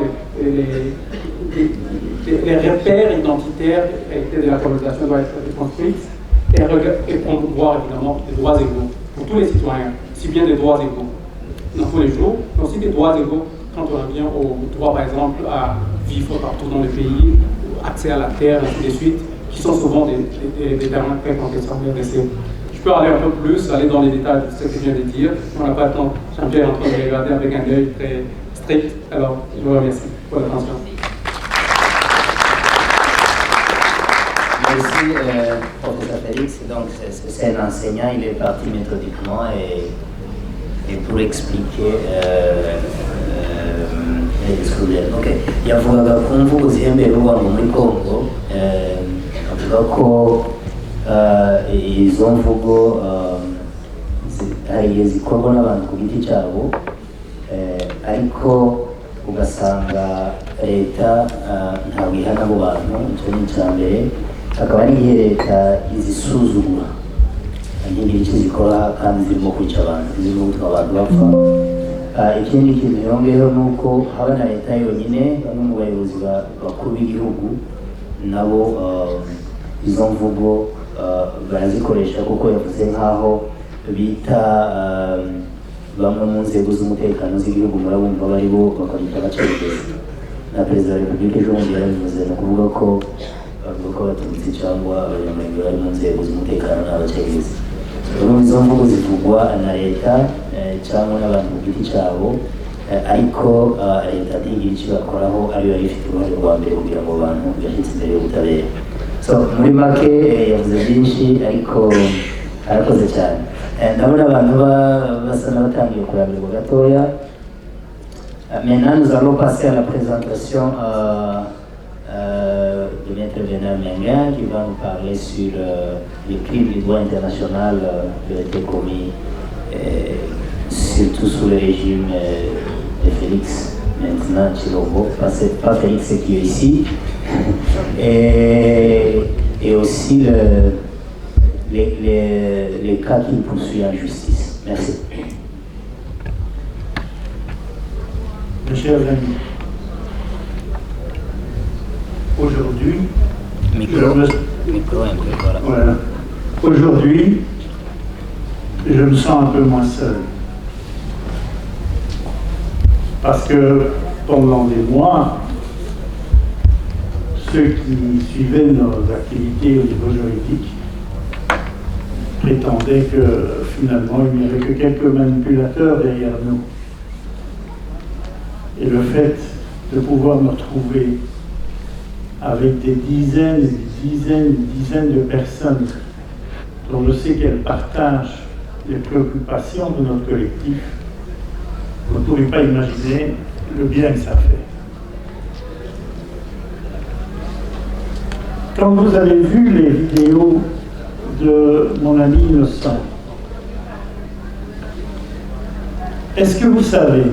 les repères identitaires de la colonisation doivent être construits et promouvoir évidemment des droits égaux pour tous les citoyens, si bien des droits égaux dans tous les jours, mais aussi des droits égaux quand on revient au droit par exemple à vivre partout dans le pays, accès à la terre, et ainsi de suite, qui sont souvent des termes très contestataires d'essai. Je peux aller un peu plus, aller dans les détails de ce que je viens de dire. On n'a pas le temps. Jean-Pierre est en train de regarder avec un œil très strict. Alors, je vous remercie pour l'attention. Merci, professeur Félix. Donc, c'est un enseignant, il est parti méthodiquement et pour expliquer les discours. Ok. Yavugaga ku mvugo zihemberwa muri Congo. Avuga ko izo mvugo hari zikorwa n'abantu ku giti cyabo, ariko ugasanga leta ntabwo ihana abo bantu. Icyo ni icya mbere. Akaba ari igihe leta izisuzugura ntigire icyo zikora kandi zirimo kwica abantu, zirimo gutuma abantu bapfa. Ikindi kintu yongeyeho ni uko haba na leta yonyine, bamwe mu bayobozi bakuru b'igihugu nabo izo mvugo barazikoresha, kuko yavuze nk'aho bita bamwe mu nzego z'umutekano z'igihugu, murabumva bari bo bakabita abacengezi. Na perezida wa repubulika ejo bundi yarabivuze, ni ukuvuga ko bavuga ko abatutsi cyangwa abanyamurenge bari mu nzego z'umutekano n'abacengezi. Izo mvugo zivugwa na leta cyangwa n'abantu ku giti cyabo, ariko leta ntigire icyo bakoraho, ariyo yari ifite uruhare rwa mbere kugira ngo abantu bashyitse imbere y'ubutabera. Muri make yavuze byinshi, ariko arakoze cyane. Ndabona abantu basa n'abatangiye kurambirwa gatoya. Maintenant nous allons passer à la présentation de Maître Bernard Menga, qui va nous parler sur les crimes du droit international qui ont été commis surtout sous le régime de Félix, maintenant Tshilombo, pas Félix qui est ici, et aussi les cas qu'il poursuit en justice. Merci. Mes chers amis, aujourd'hui, voilà. Aujourd'hui, je me sens un peu moins seul. Parce que pendant des mois, ceux qui suivaient nos activités au niveau juridique prétendaient que finalement il n'y avait que quelques manipulateurs derrière nous. Et le fait de pouvoir me retrouver avec des dizaines de personnes dont je sais qu'elles partagent les préoccupations de notre collectif, vous ne pouvez pas imaginer le bien que ça fait. Quand vous avez vu les vidéos de mon ami Innocent, est-ce que vous savez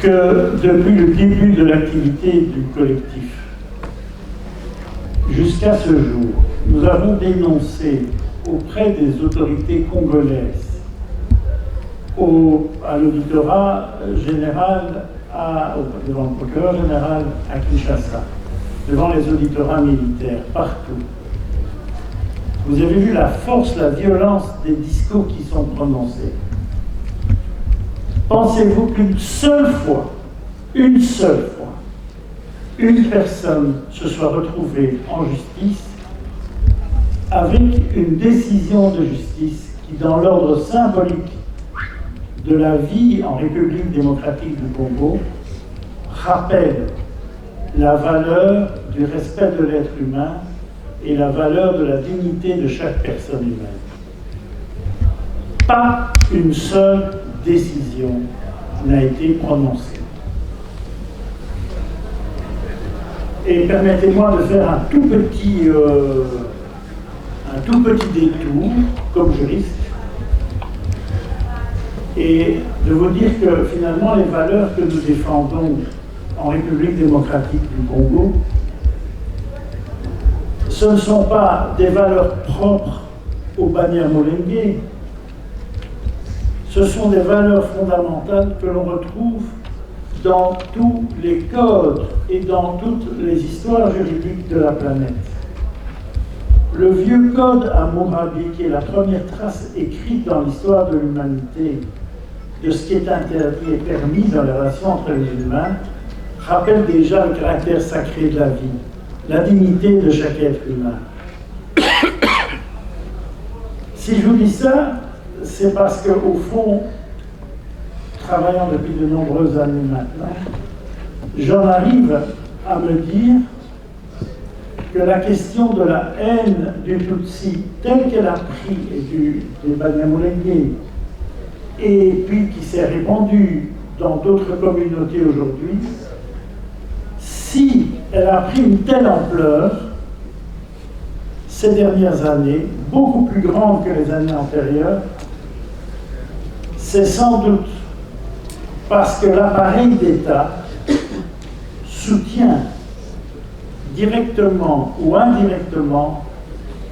que depuis le début de l'activité du collectif jusqu'à ce jour, nous avons dénoncé auprès des autorités congolaises, à l'auditorat général, devant le procureur général à Kinshasa, devant les auditorat militaires, partout. Vous avez vu la force, la violence des discours qui sont prononcés. Pensez-vous qu'une seule fois, une personne se soit retrouvée en justice avec une décision de justice qui, dans l'ordre symbolique de la vie en République démocratique du Congo, rappelle la valeur du respect de l'être humain et la valeur de la dignité de chaque personne humaine. Pas une seule décision n'a été prononcée. Et permettez-moi de faire un tout petit détour comme juriste et de vous dire que finalement les valeurs que nous défendons en République démocratique du Congo, ce ne sont pas des valeurs propres au Banyamulenge, ce sont des valeurs fondamentales que l'on retrouve dans tous les codes et dans toutes les histoires juridiques de la planète. Le vieux code Hammurabi, qui est la première trace écrite dans l'histoire de l'humanité de ce qui est interdit et permis dans les relations entre les humains, rappelle déjà le caractère sacré de la vie, la dignité de chaque être humain. Si je vous dis ça, c'est parce qu'au fond, travaillant depuis de nombreuses années maintenant, j'en arrive à me dire que la question de la haine du Tutsi, telle qu'elle a pris du Banyamulenge, et puis qui s'est répandue dans d'autres communautés aujourd'hui, si elle a pris une telle ampleur ces dernières années, beaucoup plus grande que les années antérieures, c'est sans doute parce que l'appareil d'État soutient directement ou indirectement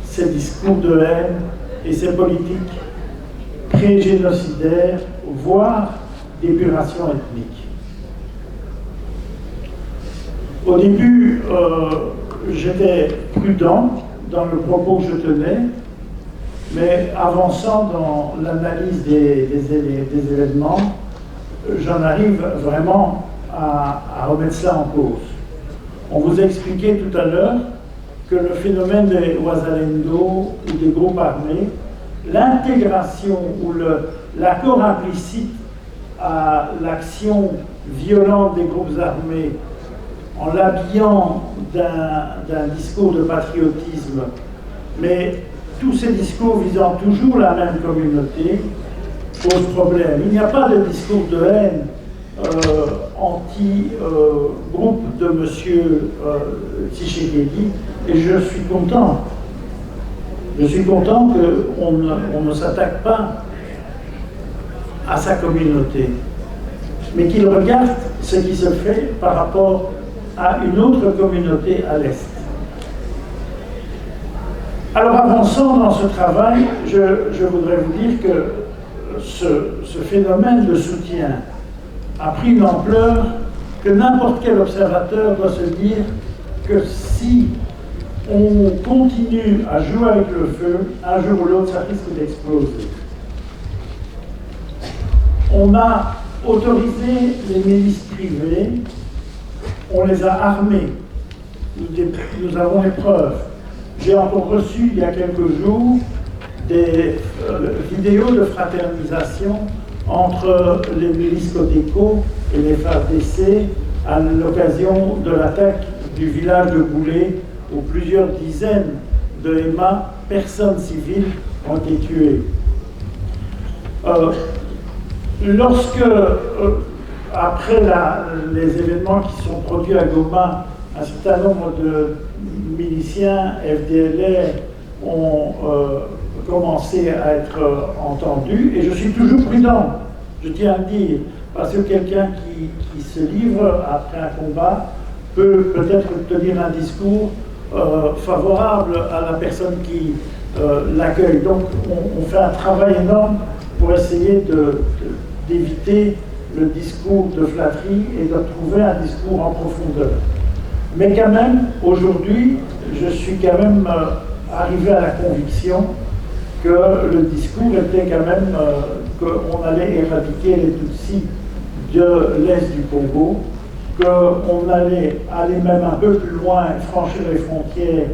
ces discours de haine et ces politiques pré-génocidaires, voire d'épuration ethnique. Au début, j'étais prudent dans le propos que je tenais, mais avançant dans l'analyse des événements, j'en arrive vraiment à remettre cela en cause. On vous a expliqué tout à l'heure que le phénomène des Wazalendo ou des groupes armés, l'intégration ou l'accord implicite à l'action violente des groupes armés en l'habillant d'un discours de patriotisme, mais tous ces discours visant toujours la même communauté, pose problème. Il n'y a pas de discours de haine anti-groupe de M. Tshisekedi, et je suis content. Je suis content qu'on ne s'attaque pas à sa communauté, mais qu'il regarde ce qui se fait par rapport à une autre communauté à l'Est. Alors, avançant dans ce travail, je voudrais vous dire que ce phénomène de soutien a pris une ampleur que n'importe quel observateur doit se dire que si on continue à jouer avec le feu, un jour ou l'autre, ça risque d'exploser. On a autorisé les milices privées, on les a armées, nous avons les preuves. J'ai encore reçu il y a quelques jours des vidéos de fraternisation entre les milices Codeco et les FARDC à l'occasion de l'attaque du village de Boulé où plusieurs dizaines de Emma, personnes civiles, ont été tuées. Après les événements qui sont produits à Goma, un certain nombre de miliciens FDLR ont commencé à être entendus, et je suis toujours prudent, je tiens à le dire, parce que quelqu'un qui se livre après un combat peut peut-être tenir un discours favorable à la personne qui l'accueille. Donc on fait un travail énorme pour essayer d'éviter le discours de flatterie et de trouver un discours en profondeur. Mais quand même, aujourd'hui, je suis quand même arrivé à la conviction que le discours était quand même qu'on allait éradiquer les Tutsis de l'Est du Congo, qu'on allait aller même un peu plus loin, franchir les frontières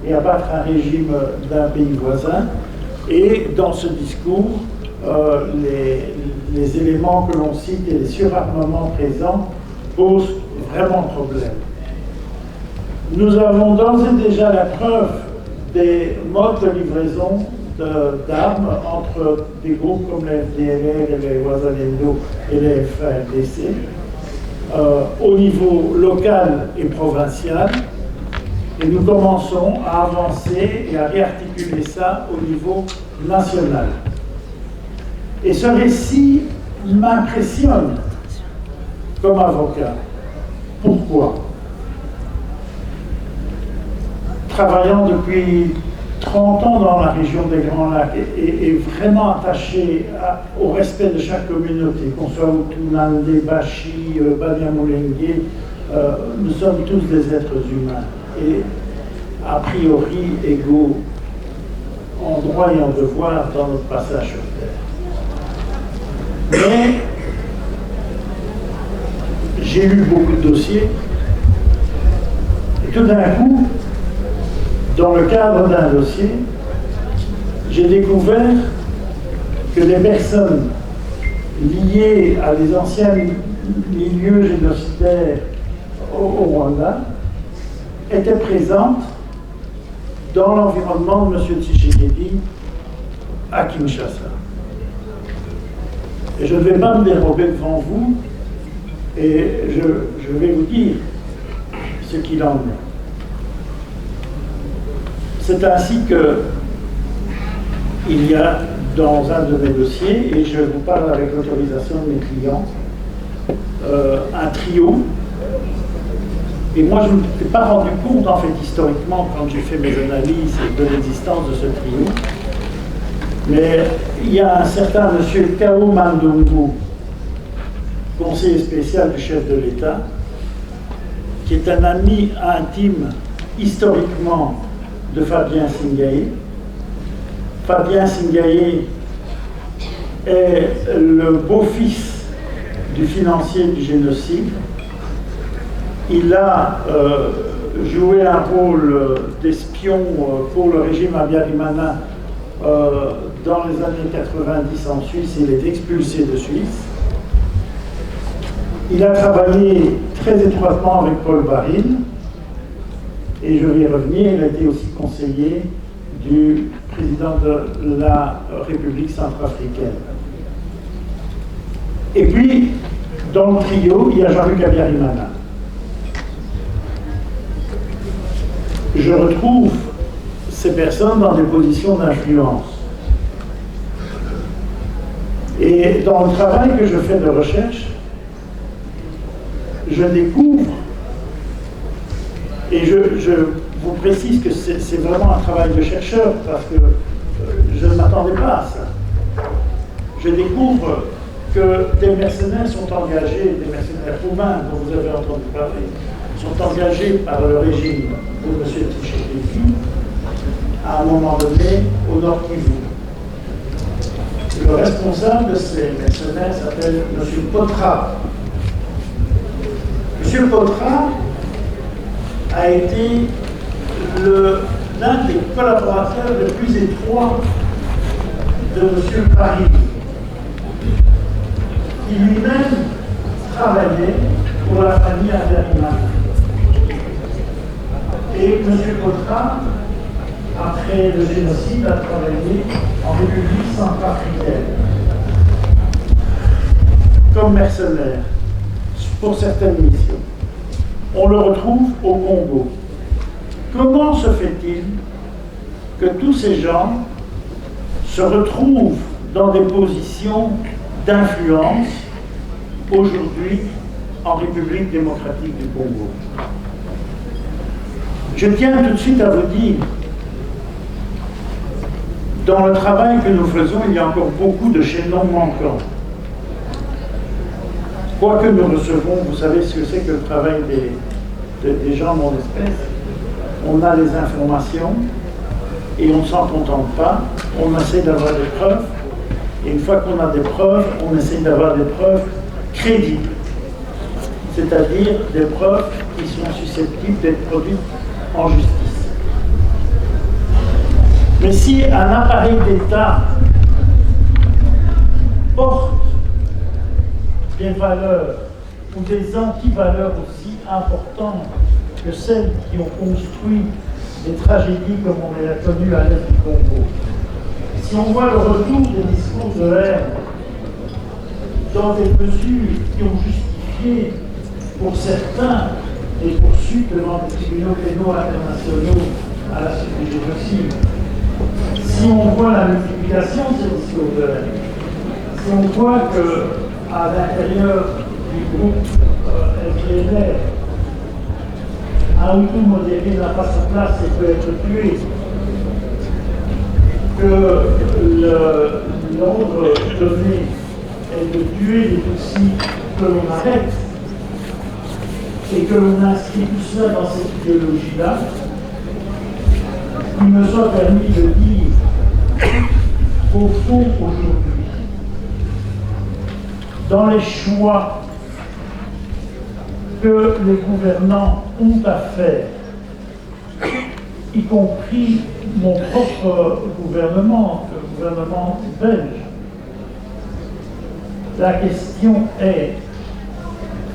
et abattre un régime d'un pays voisin. Et dans ce discours, les éléments que l'on cite et les surarmements présents posent vraiment problème. Nous avons d'ores et déjà la preuve des modes de livraison d'armes entre des groupes comme les FDLR et les Wazalendo et les FARDC au niveau local et provincial, et nous commençons à avancer et à réarticuler ça au niveau national. Et ce récit m'impressionne comme avocat. Pourquoi? Travaillant depuis 30 ans dans la région des Grands Lacs et vraiment attaché au respect de chaque communauté, qu'on soit Hutu, Nandé, Bashi, Banyamulenge, nous sommes tous des êtres humains et a priori égaux en droit et en devoir dans notre passage sur Terre. Mais j'ai lu beaucoup de dossiers et tout d'un coup, dans le cadre d'un dossier, j'ai découvert que les personnes liées à des anciens milieux génocidaires au Rwanda étaient présentes dans l'environnement de M. Tshisekedi à Kinshasa. Et je ne vais pas me dérober devant vous, et je vais vous dire ce qu'il en est. C'est ainsi qu'il y a dans un de mes dossiers, et je vous parle avec l'autorisation de mes clients, un trio. Et moi, je ne me suis pas rendu compte, en fait, historiquement, quand j'ai fait mes analyses de l'existence de ce trio. Mais il y a un certain M. Kao Mandungu, conseiller spécial du chef de l'État, qui est un ami intime, historiquement, de Fabien Singaye. Fabien Singaye est le beau-fils du financier du génocide. Il a joué un rôle d'espion pour le régime Habyarimana dans les années 90 en Suisse. Il est expulsé de Suisse. Il a travaillé très étroitement avec Paul Baril. Et je vais y revenir, il a été aussi conseiller du président de la République centrafricaine. Et puis, dans le trio, il y a Jean-Luc Habyarimana. Je retrouve ces personnes dans des positions d'influence. Et dans le travail que je fais de recherche, je découvre, et je vous précise que c'est vraiment un travail de chercheur, parce que je ne m'attendais pas à ça. Je découvre que des mercenaires sont engagés, des mercenaires roumains dont vous avez entendu parler, sont engagés par le régime de M. Tshisekedi à un moment donné au Nord Kivu. Le responsable de ces mercenaires s'appelle M. Potra. M. Potra a été l'un des collaborateurs les plus étroits de M. Paris, qui lui-même travaillait pour la famille Habyarimana. Et M. Potra, après le génocide, a travaillé en République centrafricaine comme mercenaire pour certaines missions. On le retrouve au Congo. Comment se fait-il que tous ces gens se retrouvent dans des positions d'influence aujourd'hui en République démocratique du Congo? Je tiens tout de suite à vous dire, dans le travail que nous faisons, il y a encore beaucoup de chaînons manquants. Quoi que nous recevons, vous savez ce que c'est que le travail des gens de mon espèce. On a les informations et on ne s'en contente pas. On essaie d'avoir des preuves. Et une fois qu'on a des preuves, on essaie d'avoir des preuves crédibles. C'est-à-dire des preuves qui sont susceptibles d'être produites en justice. Mais si un appareil d'État porte des valeurs ou des antivaleurs aussi importantes que celles qui ont construit des tragédies comme on les a connues à l'est du Congo, si on voit le retour des discours de haine dans des mesures qui ont justifié pour certains les poursuites devant les tribunaux pénaux internationaux à la suite du génocide, si on voit la multiplication de ces discours de haine, si on voit qu'à l'intérieur du groupe FDLR, un Hutu modéré n'a pas sa place et peut être tué, que l'ordre donné est de tuer les Tutsis que l'on arrête et que l'on inscrit tout cela dans cette idéologie-là, il me soit permis de dire qu'au fond, aujourd'hui, dans les choix que les gouvernants ont à faire, y compris mon propre gouvernement, le gouvernement belge, la question est,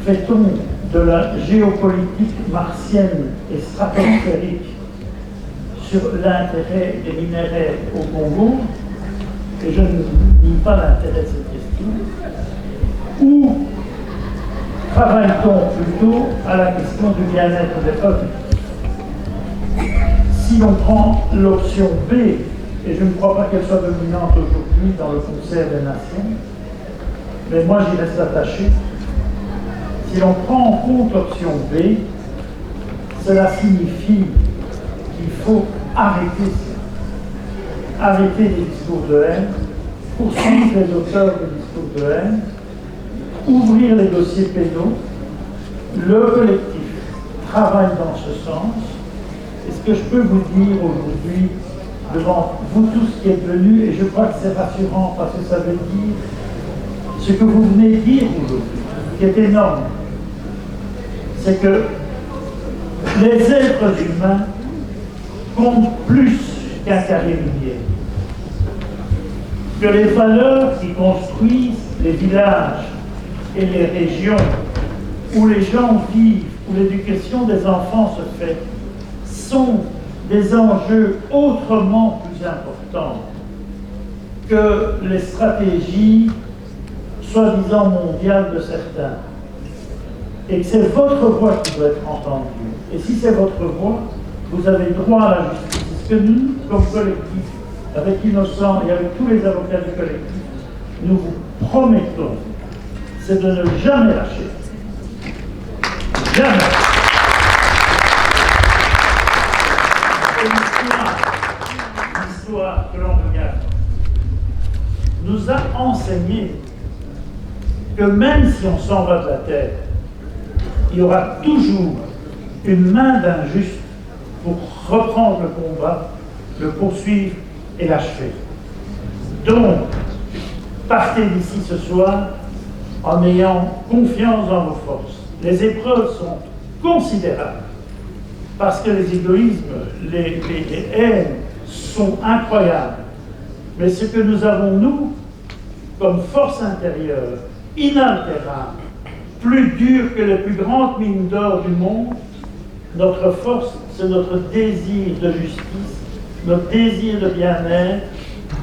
fait-on de la géopolitique martienne et stratosphérique sur l'intérêt des minerais au Congo, et je ne nie pas l'intérêt de cette question, ou travaille-t-on plutôt à la question du bien-être des peuples? Si l'on prend l'option B, et je ne crois pas qu'elle soit dominante aujourd'hui dans le concert des nations, mais moi j'y reste attaché, si l'on prend en compte l'option B, cela signifie qu'il faut arrêter les discours de haine, poursuivre les auteurs de discours de haine, ouvrir les dossiers pénaux. Le collectif travaille dans ce sens. Et ce que je peux vous dire aujourd'hui, devant vous tous qui êtes venus, et je crois que c'est rassurant parce que ça veut dire ce que vous venez dire aujourd'hui, qui est énorme, c'est que les êtres humains comptent plus qu'un carré minier, que les valeurs qui construisent les villages et les régions où les gens vivent, où l'éducation des enfants se fait, sont des enjeux autrement plus importants que les stratégies soi-disant mondiales de certains. Et que c'est votre voix qui doit être entendue. Et si c'est votre voix, vous avez droit à la justice. Ce que nous, comme collectif, avec Innocent et avec tous les avocats du collectif, nous vous promettons, c'est de ne jamais lâcher. Jamais. L'histoire que l'on regarde nous a enseigné que même si on s'en va de la terre, il y aura toujours une main d'un juste pour reprendre le combat, le poursuivre et l'achever. Donc, partez d'ici ce soir en ayant confiance dans vos forces. Les épreuves sont considérables parce que les égoïsmes, les haines sont incroyables. Mais ce que nous avons, nous, comme force intérieure, inaltérable, plus dure que les plus grandes mines d'or du monde, notre force, c'est notre désir de justice, notre désir de bien-être,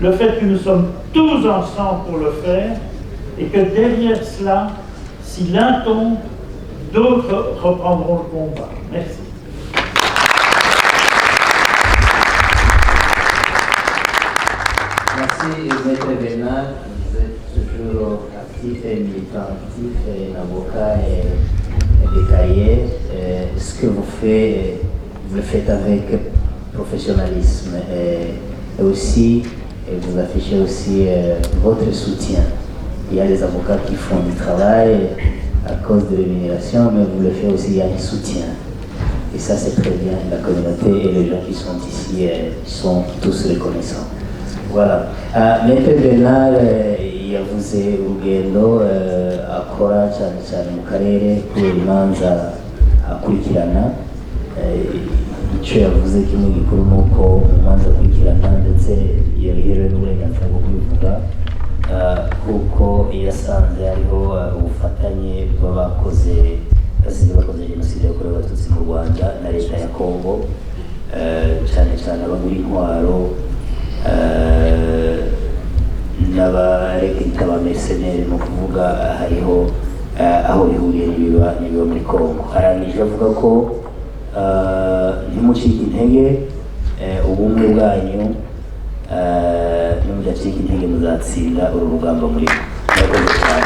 le fait que nous sommes tous ensemble pour le faire, et que derrière cela, si l'un tombe, d'autres reprendront le combat. Merci. Merci, Maître Bernard. Vous êtes toujours actif et militant actif, et un avocat et des cahiers. Ce que vous faites vous le faites avec professionnalisme et aussi, et vous affichez aussi votre soutien. Il y a des avocats qui font du travail à cause de l'émigration, mais vous le faites aussi, il y a un soutien. Et ça, c'est très bien. La communauté et les gens qui sont ici sont tous reconnaissants. Voilà. Maître Bernard yavuze urugendo akora cyane cyane mu karere kubera imanza akurikirana. Icyo yavuze kimwe gikuru ni uko mu manza akurikirana ndetse yabiherewe n'uburenganzira bwo kubivuga kuko yasanze hariho ubufatanye bw'abakoze jenoside yakorewe abatutsi mu Rwanda na leta ya Congo, cyane cyane abagura intwaro n'abarekita ba mercenaires, mu kuvuga hariho aho bihuriye n'ibiba muri Congo. Arangije avuga ko ntimucike intege, ubumwe bwanyu nimudacika intege muzatsinda uru rugamba muri murakoze cyane.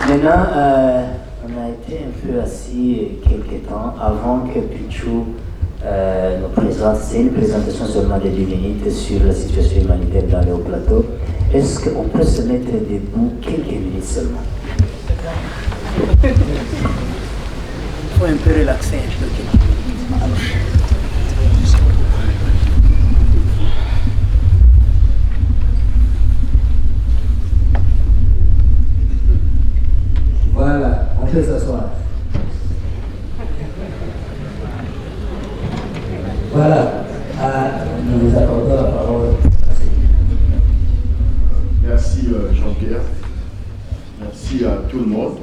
Maintenant, on a été un peu assis quelques temps avant que Pichou nous présente. C'est une présentation seulement de 10 minutes sur la situation humanitaire dans le Haut-Plateau. Est-ce qu'on peut se mettre debout quelques minutes seulement? Il faut un peu relaxer un peu. Voilà, on peut s'asseoir. Voilà, nous vous accordons la parole. Merci Jean-Pierre, merci à tout le monde.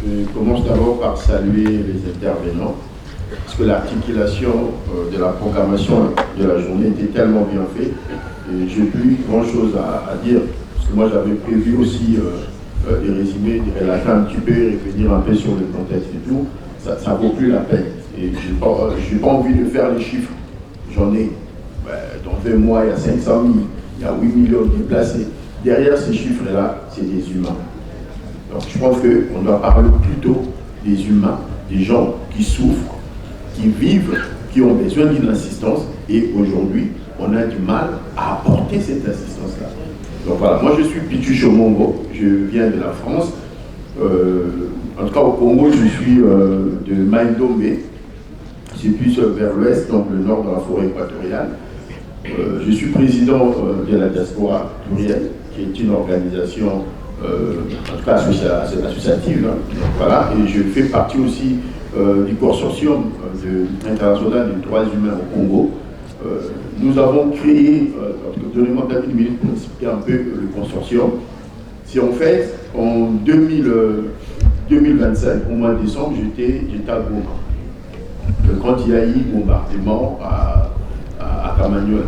Je commence d'abord par saluer les intervenants, parce que l'articulation de la programmation de la journée était tellement bien faite, et j'ai plus grand chose à dire, parce que moi j'avais prévu aussi des résumés, des relater un petit peu, revenir un peu sur le contexte et tout, ça vaut plus la peine. Et je n'ai pas envie de faire les chiffres. J'en ai. Dans 20 mois, il y a 500 000, il y a 8 millions de déplacés. Derrière ces chiffres-là, c'est des humains. Donc je pense qu'on doit parler plutôt des humains, des gens qui souffrent, qui vivent, qui ont besoin d'une assistance. Et aujourd'hui, on a du mal à apporter cette assistance-là. Donc voilà, moi je suis Pichu Chomongo, je viens de la France. En tout cas au Congo, je suis de Maïdombe. C'est plus vers l'ouest, donc le nord de la forêt équatoriale. Je suis président de la diaspora plurielle, qui est une organisation, en tout cas associative. Hein. Donc, voilà, et je fais partie aussi du consortium international des droits humains au Congo. Nous avons créé, donnez-moi peut-être une minute pour expliquer un peu le consortium. C'est en fait en 2025, au mois de décembre, j'étais à Goma. Quand il y a eu bombardement à Kamanyola.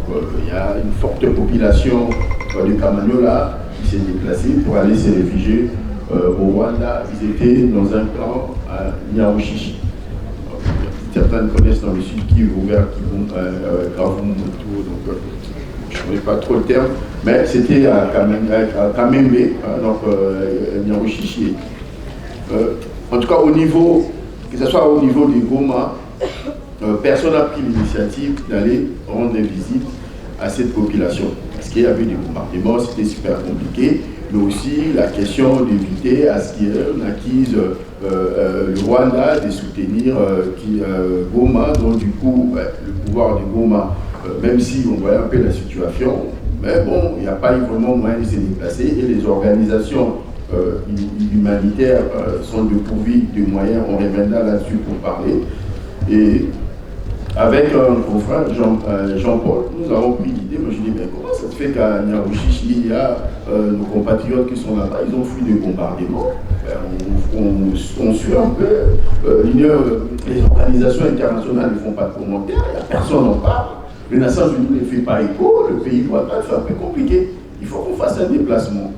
Il y a une forte population de Kamanyola qui s'est déplacée pour aller se réfugier au Rwanda. Ils étaient dans un camp à Nyarushishi. Certains connaissent dans le sud qui est ouvert, qui vont Gravum et tout. Donc, je ne connais pas trop le terme, mais c'était à Kamembe, donc Nyarushishi. En tout cas, au niveau, que ce soit au niveau des Goma, personne n'a pris l'initiative d'aller rendre visite à cette population. Parce qu'il y avait des bombardements, c'était super compliqué, mais aussi la question d'éviter à ce qu'on acquise le Rwanda de soutenir Goma, donc du coup, le pouvoir de Goma, même si on voyait un peu la situation, mais bon, il n'y a pas eu vraiment moyen de se déplacer et les organisations humanitaires sont dépourvues de moyens, on reviendra là-dessus pour parler. Et avec un confrère, Jean-Paul, nous avons pris l'idée, moi je dis, mais comment ça se fait qu'à Nyarushishi, il y a nos compatriotes qui sont là-bas, ils ont fui des bombardements. On suit un peu, les organisations internationales ne font pas de commentaires, personne n'en parle, les Nations Unies ne fait pas écho, le pays doit être un peu compliqué. Il faut qu'on fasse un déplacement.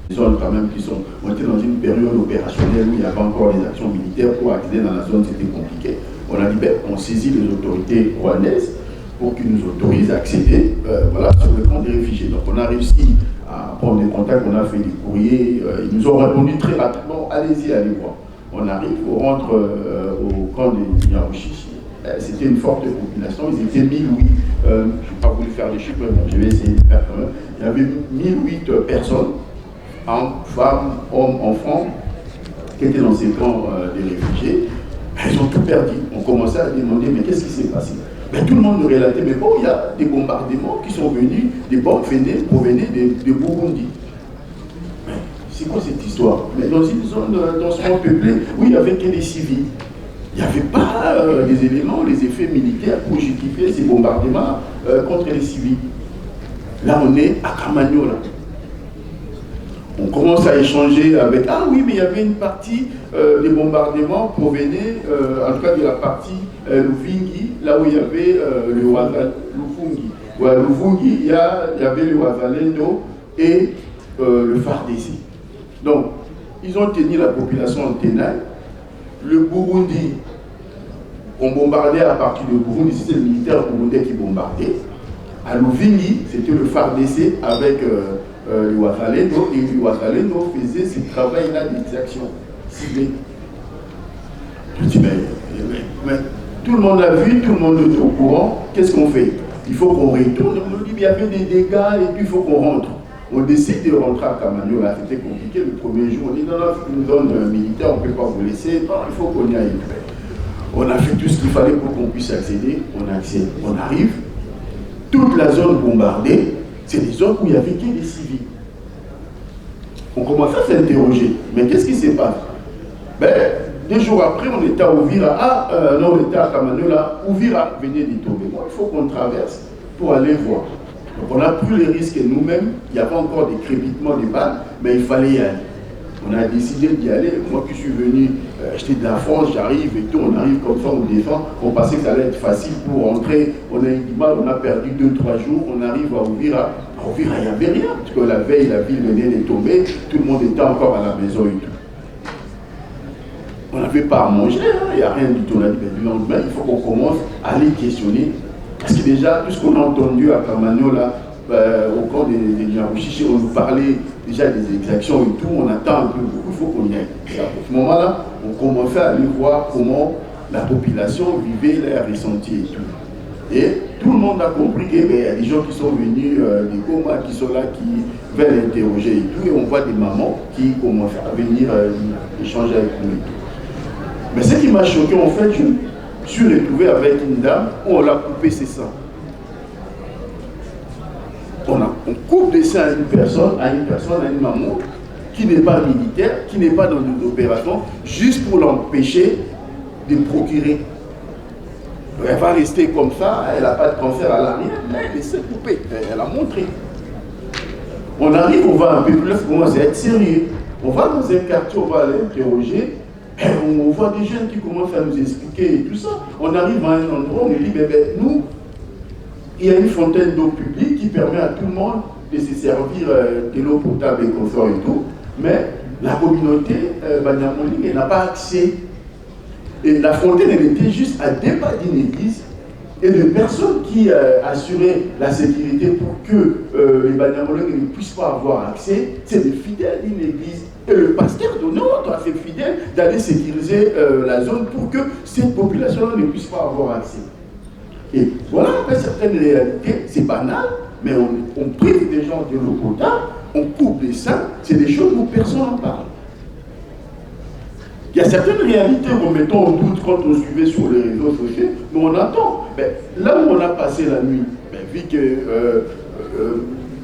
Les zones quand même qui sont, on était dans une période opérationnelle où il n'y avait pas encore les actions militaires, pour accéder dans la zone c'était compliqué. On a dit, ben, on saisit les autorités rwandaises pour qu'ils nous autorisent à accéder voilà, sur le camp des réfugiés. Donc on a réussi à prendre des contacts, on a fait des courriers, ils nous ont répondu très rapidement, allez-y, allez voir. On arrive, on rentre au camp de Nyarushishi. C'était une forte population, ils étaient 1008. Je n'ai pas voulu faire les chiffres, mais je vais essayer de faire quand même. Il y avait 1008 personnes, femmes, hommes, enfants, qui étaient dans ces camps des réfugiés. Ils ont tout perdu. On commençait à demander, mais qu'est-ce qui s'est passé? Tout le monde nous relatait, mais bon, il y a des bombardements qui sont venus, des bombes provenaient de Burundi. C'est quoi cette histoire? Mais dans une zone densément peuplée où il n'y avait que des civils. Il n'y avait pas les éléments, les effets militaires pour justifier ces bombardements contre les civils. Là, on est à Kamanyola. On commence à échanger avec... Ah oui, mais il y avait une partie des bombardements provenaient, en tout cas de la partie Lufungi, là où il y avait le Lufungi. Ouais, Lufungi, il y avait le Wazalendo et le FARDC. Donc, ils ont tenu la population en tenaille. Le Burundi, on bombardait à partir de Burundi, c'était le militaire burundais qui bombardait. À Lufungi, c'était le FARDC avec... le Wazalendo, et le Wazalendo faisait ce travail-là d'exaction ciblée. Je dis, mais tout le monde a vu, tout le monde est au courant, qu'est-ce qu'on fait? Il faut qu'on retourne, on nous dit, il y avait des dégâts, et puis il faut qu'on rentre. On décide de rentrer à Kamanyola, c'était compliqué le premier jour, on dit, non, une zone militaire, on ne peut pas vous laisser, non, il faut qu'on y aille. On a fait tout ce qu'il fallait pour qu'on puisse accéder, on accède, on arrive, toute la zone bombardée, c'est des zones où il n'y avait que des civils. On commence à s'interroger. Mais qu'est-ce qui s'est passé? 2 jours après, on était à Ouvira. Non, on était à Kamanyola. Ouvira venait de tomber. Bon, il faut qu'on traverse pour aller voir. Donc on a pris les risques nous-mêmes. Il y avait encore des crépitements de balles, mais il fallait y aller. On a décidé d'y aller. Moi qui suis venu, j'étais de la France, j'arrive et tout, on arrive comme ça, on défend. On pensait que ça allait être facile pour rentrer. On a eu du mal, on a perdu 2-3 jours. On arrive à Ouvira. À Ouvira, il n'y avait rien. Parce que la veille, la ville venait de tomber. Tout le monde était encore à la maison et tout. On n'avait pas à manger, il n'y a rien du tout. On a dit, le lendemain, il faut qu'on commence à aller questionner. Parce que déjà, tout ce qu'on a entendu à Kamanyola, au camp des Nyarushishi, on nous parlait déjà des exactions et tout, on attend un peu beaucoup, il faut qu'on y aille. Et à ce moment-là, on commençait à aller voir comment la population vivait leurs ressentis et tout. Et tout le monde a compris qu'il y a des gens qui sont venus des Goma, qui sont là, qui veulent interroger et tout, et on voit des mamans qui commencent à venir échanger avec nous et tout. Mais ce qui m'a choqué, en fait, je suis retrouvé avec une dame où on l'a coupé ses seins. On coupe des seins à une personne, à une maman, qui n'est pas militaire, qui n'est pas dans une opération, juste pour l'empêcher de procurer. Elle va rester comme ça, elle n'a pas de cancer, elle n'a rien, elle s'est coupée, elle a montré. On arrive, on va un peu plus loin, on commence à être sérieux. On va dans un quartier, on va aller interroger. On voit des jeunes qui commencent à nous expliquer et tout ça. On arrive à un endroit, on nous dit, nous, il y a une fontaine d'eau publique qui permet à tout le monde de se servir de l'eau potable et confort et tout. Mais la communauté Banyamulenge n'a pas accès. Et la fontaine, elle était juste à 2 pas d'une église. Et les personnes qui assuraient la sécurité pour que les Banyamulenge ne puissent pas avoir accès, c'est des fidèles d'une église. Et le pasteur de notre a fait fidèle d'aller sécuriser la zone pour que cette population ne puisse pas avoir accès. Et voilà, certaines réalités, c'est banal, mais on prive des gens de l'eau potable, on coupe les seins, c'est des choses où personne n'en parle. Il y a certaines réalités qu'on mettait en doute quand on suivait sur les réseaux sociaux, mais on attend. Là où on a passé la nuit, vu que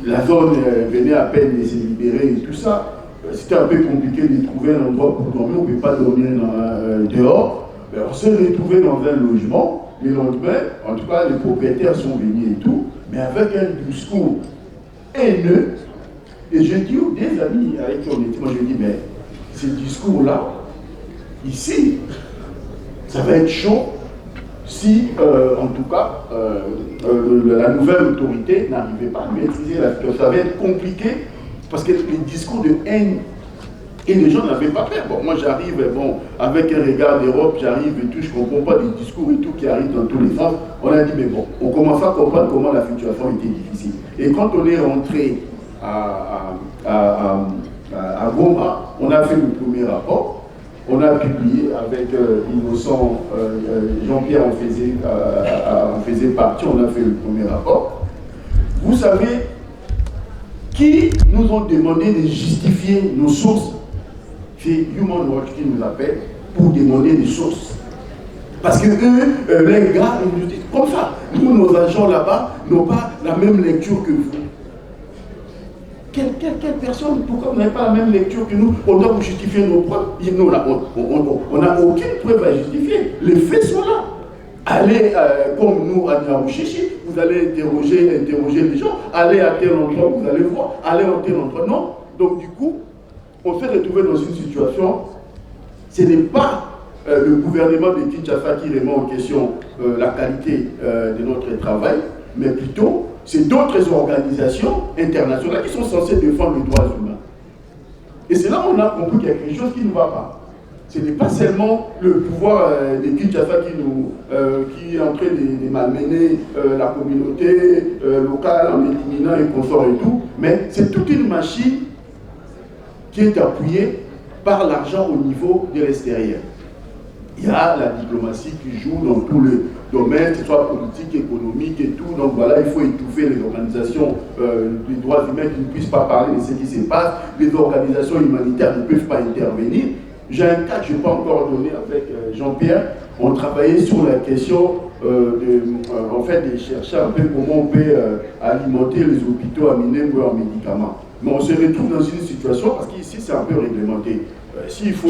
la zone venait à peine de se libérer et tout ça, c'était un peu compliqué de trouver un endroit pour dormir, on ne peut pas dormir dehors. On s'est retrouvé dans un logement. Le lendemain, en tout cas, les propriétaires sont venus et tout, mais avec un discours haineux. Et je dis aux des amis avec qui on était, moi je dis, mais ce discours-là, ici, ça va être chaud si, en tout cas, la nouvelle autorité n'arrivait pas à maîtriser la situation. Ça va être compliqué parce que les discours de haine, et les gens n'avaient pas peur. Bon, moi j'arrive, avec un regard d'Europe, j'arrive et tout, je ne comprends pas les discours et tout qui arrivent dans tous les sens. On a dit, mais bon, on commence à comprendre comment la situation était difficile. Et quand on est rentré à Goma, on a fait le premier rapport. on a publié avec Innocent, Jean-Pierre en faisait partie, on a fait le premier rapport. Vous savez qui nous ont demandé de justifier nos sources? C'est Human Watch qui nous appelle pour demander des sources. Parce que eux, les gars, ils nous disent comme ça. Nous, nos agents là-bas, n'ont pas la même lecture que vous. Quelle personne, pourquoi vous n'avez pas la même lecture que nous? On doit vous justifier nos preuves. Nous, on n'a aucune preuve à justifier. Les faits sont là. Allez, comme nous, à Niarouchichi, vous allez interroger les gens. Allez à tel endroit, vous allez voir. Allez à tel endroit. Non. Donc, du coup, on s'est retrouvé dans une situation, ce n'est pas le gouvernement de Kinshasa qui remet en question la qualité de notre travail, mais plutôt c'est d'autres organisations internationales qui sont censées défendre les droits humains. Et c'est là qu'on a compris qu'il y a quelque chose qui ne va pas. Ce n'est pas seulement le pouvoir de Kinshasa qui est en train de malmener la communauté locale en éliminant les consorts et tout, mais c'est toute une machine qui est appuyée par l'argent au niveau de l'extérieur. Il y a la diplomatie qui joue dans tous les domaines, que ce soit politique, économique et tout. Donc voilà, il faut étouffer les organisations des droits humains qui ne puissent pas parler de ce qui se passe. Les organisations humanitaires ne peuvent pas intervenir. J'ai un cas que je n'ai pas encore donné avec Jean-Pierre. On travaillait sur la question en fait, de chercher un peu comment on peut alimenter les hôpitaux à Minembwe en médicaments. Mais on se retrouve dans une situation, parce qu'ici c'est un peu réglementé. S'il faut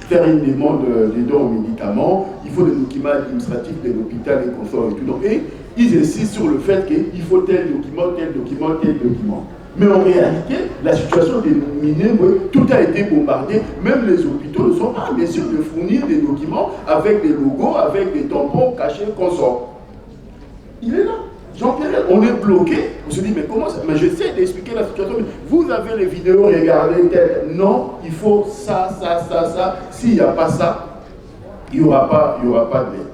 faire une demande de dons aux médicaments, il faut des documents administratifs de l'hôpital et consorts et tout. Donc, et ils insistent sur le fait qu'il faut tel document, tel document, tel document. Mais en réalité, la situation des Minembwe, tout a été bombardé. Même les hôpitaux ne sont pas en mesure de fournir des documents avec des logos, avec des tampons cachés, consorts. Il est là. Jean-Pierre, on est bloqué. On se dit, mais comment ça? Mais j'essaie d'expliquer la situation. Mais vous avez les vidéos, regardez, tel. Non, il faut ça, ça, ça, ça. S'il n'y a pas ça, il n'y aura pas d'aide.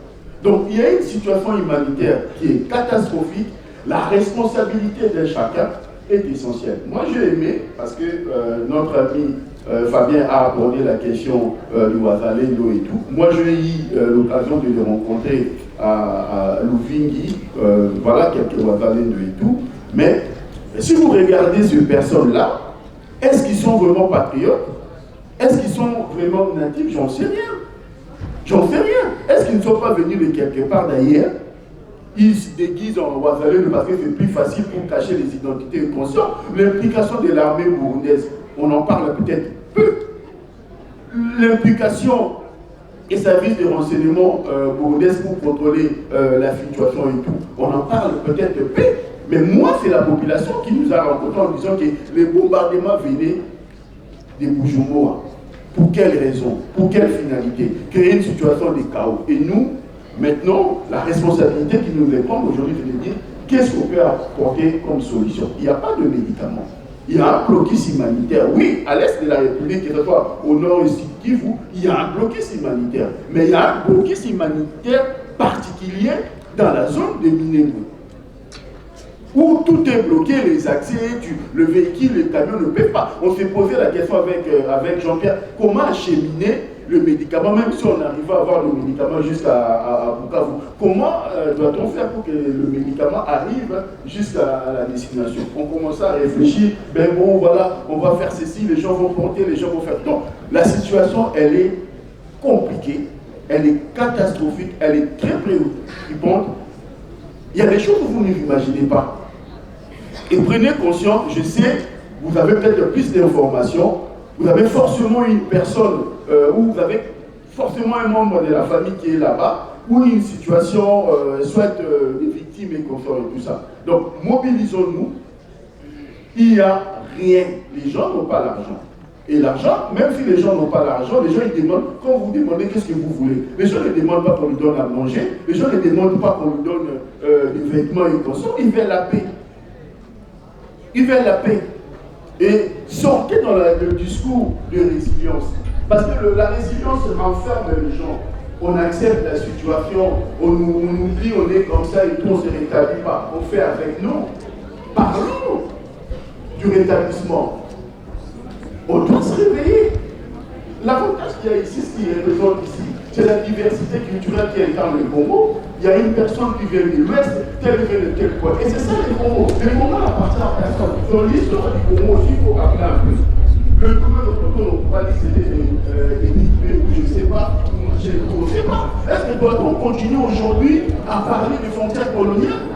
Donc, il y a une situation humanitaire qui est catastrophique. La responsabilité de chacun est essentielle. Moi, j'ai aimé, parce que notre ami Fabien a abordé la question du Wazalendo et tout. Moi, j'ai eu l'occasion de le rencontrer à Luvungi, voilà, quelques Wazalendo et tout. Mais si vous regardez ces personnes-là, est-ce qu'ils sont vraiment patriotes? Est-ce qu'ils sont vraiment natifs? J'en sais rien. J'en sais rien. Est-ce qu'ils ne sont pas venus de quelque part d'ailleurs? Ils se déguisent en Wazalendo parce que c'est plus facile pour cacher les identités inconscientes. L'implication de l'armée burundaise, on en parle peut-être peu. L'implication des services de renseignement burundais pour contrôler la situation et tout, on en parle peut-être peu. Mais moi, c'est la population qui nous a rencontrés en disant que les bombardements venaient des Bujumbura. Pour quelle raison? Pour quelle finalité? Créer une situation de chaos. Et nous, maintenant, la responsabilité qui nous incombe aujourd'hui, c'est de dire qu'est-ce qu'on peut apporter comme solution. Il n'y a pas de médicaments. Il y a un blocus humanitaire. Oui, à l'est de la République, que ce soit au nord ici, Kivu, il y a un blocus humanitaire. Mais il y a un blocus humanitaire particulier dans la zone de Minembwe, où tout est bloqué, les accès, le véhicule, les camions ne peuvent pas. On s'est posé la question avec Jean-Pierre, comment acheminer le médicament, même si on arrive à avoir le médicament jusqu'à Bukavu. Comment doit-on faire pour que le médicament arrive jusqu'à la destination? On commence à réfléchir, ben bon voilà, on va faire ceci, les gens vont porter, les gens vont faire... Donc, la situation, elle est compliquée, elle est catastrophique, elle est très préoccupante. Il y a des choses que vous n'imaginez pas. Et prenez conscience, je sais, vous avez peut-être plus d'informations, vous avez forcément une personne, ou vous avez forcément un membre de la famille qui est là-bas, ou une situation, soit des victimes et consorts et tout ça. Donc, mobilisons-nous. Il n'y a rien. Les gens n'ont pas l'argent. Et l'argent, même si les gens n'ont pas l'argent, les gens ils demandent, quand vous demandez qu'est-ce que vous voulez, les gens ne demandent pas qu'on lui donne à manger, les gens ne demandent pas qu'on lui donne des vêtements et consorts, ils veulent la paix. Ils veulent la paix. Et sortez dans le discours de résilience. Parce que la résilience renferme les gens. On accepte la situation, on oublie, on est comme ça et tout, on ne se rétablit pas. On fait avec nous. Parlons du rétablissement. On doit se réveiller. L'avantage qu'il y a ici, ce qui est présent ici, c'est la diversité culturelle qui incarne le Congo. Il y a une personne qui vient de l'Ouest, telle vient de tel point. Et c'est ça les Congo. Les Congo appartiennent à personne. Dans l'histoire du Congo aussi, il faut rappeler un peu. Le commun de Congo, on va dire que c'était des ou je ne sais pas, je ne sais pas. Est-ce que doit-on continuer aujourd'hui à parler de frontières coloniales?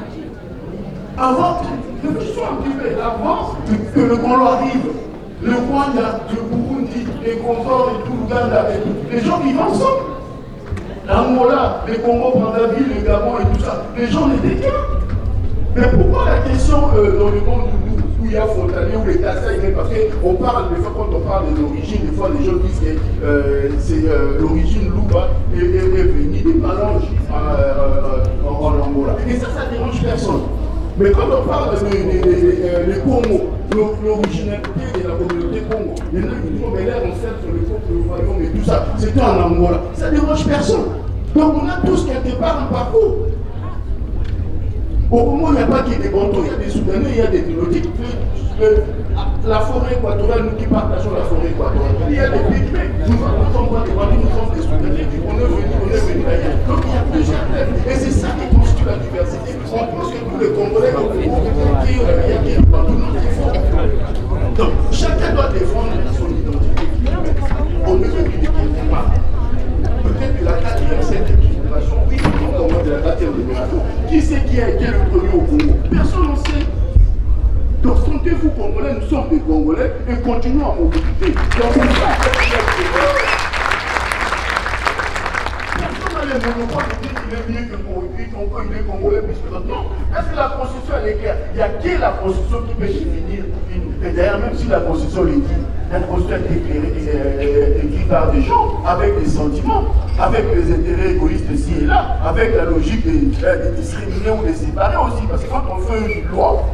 Avant, réfléchissons un petit peu, avant que le Congo arrive, le Rwanda, le Burundi, les Comores et tout l'Ouganda, les gens vivent ensemble. L'Angola, les Congo-Brazzaville, le Gabon et tout ça, les gens étaient bien. Mais pourquoi la question dans le monde où il y a Frontalier, où les Kassai, parce qu'on parle, des fois quand on parle de l'origine, des fois les gens disent que c'est l'origine Louba est venue des Malanges en Angola. Et ça dérange personne. Mais quand on parle de Congo, l'originalité de la communauté Congo, les gens qui disent mais l'air ancêtre sur le peuple, le royaume et tout ça, c'était en Angola. Ça ne dérange personne. Donc on a tous quelque part un parcours. Au Congo, il n'y a pas que des Bantous, il y a des Soudanais, il y a des Nilotiques. La forêt équatoriale, nous qui partageons la forêt équatoriale, il y a des Pygmées. Nous sommes pas des Bantous, nous sommes des Soudanais. On est venus d'ailleurs. Donc il y a plusieurs thèmes. Et c'est ça qui constitue la diversité. On pense que tous les Congolais, il y a des Bantous, non, c'est faux. Donc chacun doit défendre son identité. On est venu de quelque part. Peut-être que la 4e, 5e génération, oui, on de la 4e génération. Qui c'est qui a été le premier au Congo? Personne ne sait. Donc sentez-vous Congolais, nous sommes des Congolais et continuons à mobiliser. Donc c'est ça. Personne n'a le monopole de dire qu'il est mieux que il est Congolais plus que l'autre. Non. Est-ce que la Constitution elle est claire? Il n'y a que la Constitution qui peut définir une. Et d'ailleurs, même si la Constitution le dit, la Constitution est écrite par des gens avec des sentiments, avec des intérêts égoïstes ici et là, avec la logique de discriminer ou de séparer aussi. Parce que quand on fait une loi,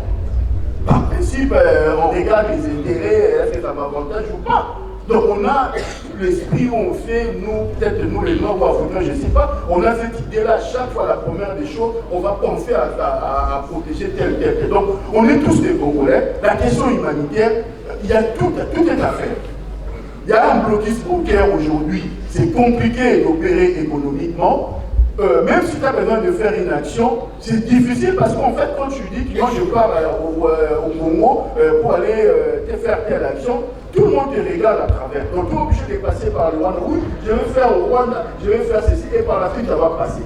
par principe, on regarde les intérêts, est-ce que ça m'avantage ou pas. Donc on a l'esprit où on fait, nous, peut-être nous les Noirs ou Africains, je ne sais pas, on a cette idée-là, chaque fois la première des choses, on va penser à protéger tel. Donc on est tous des Congolais, la question humanitaire, il y a tout est à faire. Il y a un blocus bancaire aujourd'hui, c'est compliqué d'opérer économiquement. Même si tu as besoin de faire une action, c'est difficile parce qu'en fait, quand tu dis que moi je pars au Congo pour aller te faire telle action, tout le monde te regarde à travers. Donc tu es obligé de passer par le Rwanda. Oui, je vais faire au Rwanda, je vais faire ceci et par la suite ça va passer.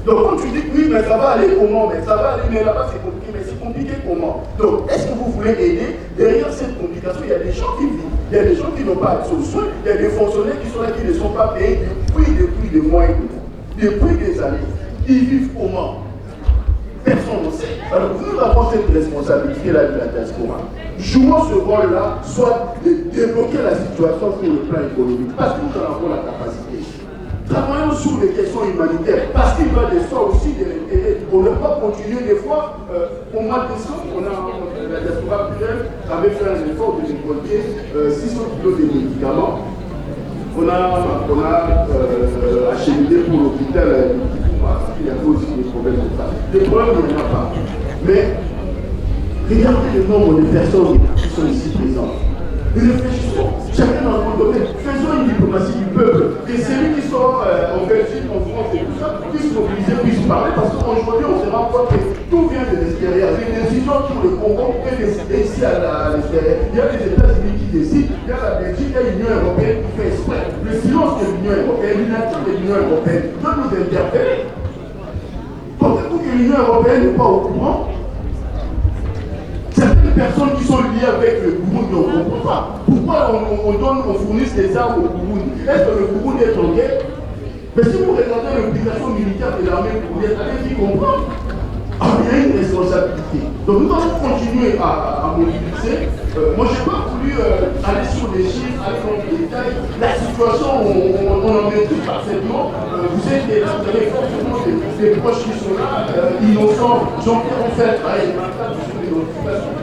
Donc quand tu dis que oui, mais ça va aller comment? Mais ça va aller, mais là-bas c'est compliqué. Mais c'est compliqué comment? Donc est-ce que vous voulez aider? Derrière cette complication, il y a des gens qui vivent. Il y a des gens qui n'ont pas accès aux soins. Il y a des fonctionnaires qui sont là, qui ne sont pas payés depuis des mois et depuis des années. Ils vivent comment? Personne ne sait. Alors nous avons cette responsabilité-là de la diaspora. Jouons ce rôle-là, soit de débloquer la situation sur le plan économique, parce que nous en avons la capacité. Travaillons sur les questions humanitaires, parce qu'il va de soi aussi de l'intérêt. On ne peut pas continuer des fois, au mois de décembre, la diaspora plurielle avait fait un effort de récolter 600 kg de médicaments. On a acheté pour l'hôpital, il y avait aussi des problèmes de ça. Des problèmes, il n'y en a pas. Mais regardez le nombre de personnes qui sont ici présentes. Réfléchissons, chacun dans son domaine. Faisons une diplomatie du peuple. Et celui qui sont en Belgique, en France et tout ça, puissent mobiliser, puissent parler, parce qu'aujourd'hui, on se rend compte que tout vient de l'extérieur. Les décisions sur le Congo et décider ici à l'extérieur. Il y a les États-Unis qui décident, il y a la Belgique, il y a l'Union européenne qui fait exprès. Le silence de l'Union européenne, l'inaction de l'Union européenne doit nous interpeller. Pensez-vous que l'Union européenne n'est pas au courant? Certaines personnes qui sont liées avec le Burundi, on ne comprend pas. Pourquoi on fournit des armes au Burundi? Est-ce que le Burundi est en guerre? Mais si vous regardez l'implication militaire de l'armée burundaise, allez-y comprendre. Il y a une responsabilité. Donc nous allons continuer à mobiliser. Moi, je n'ai pas voulu aller sur les chiffres, aller dans les détails. La situation, on en maîtrise parfaitement. Vous êtes là, vous avez forcément des proches qui sont là, innocents, gens qui ont fait travailler.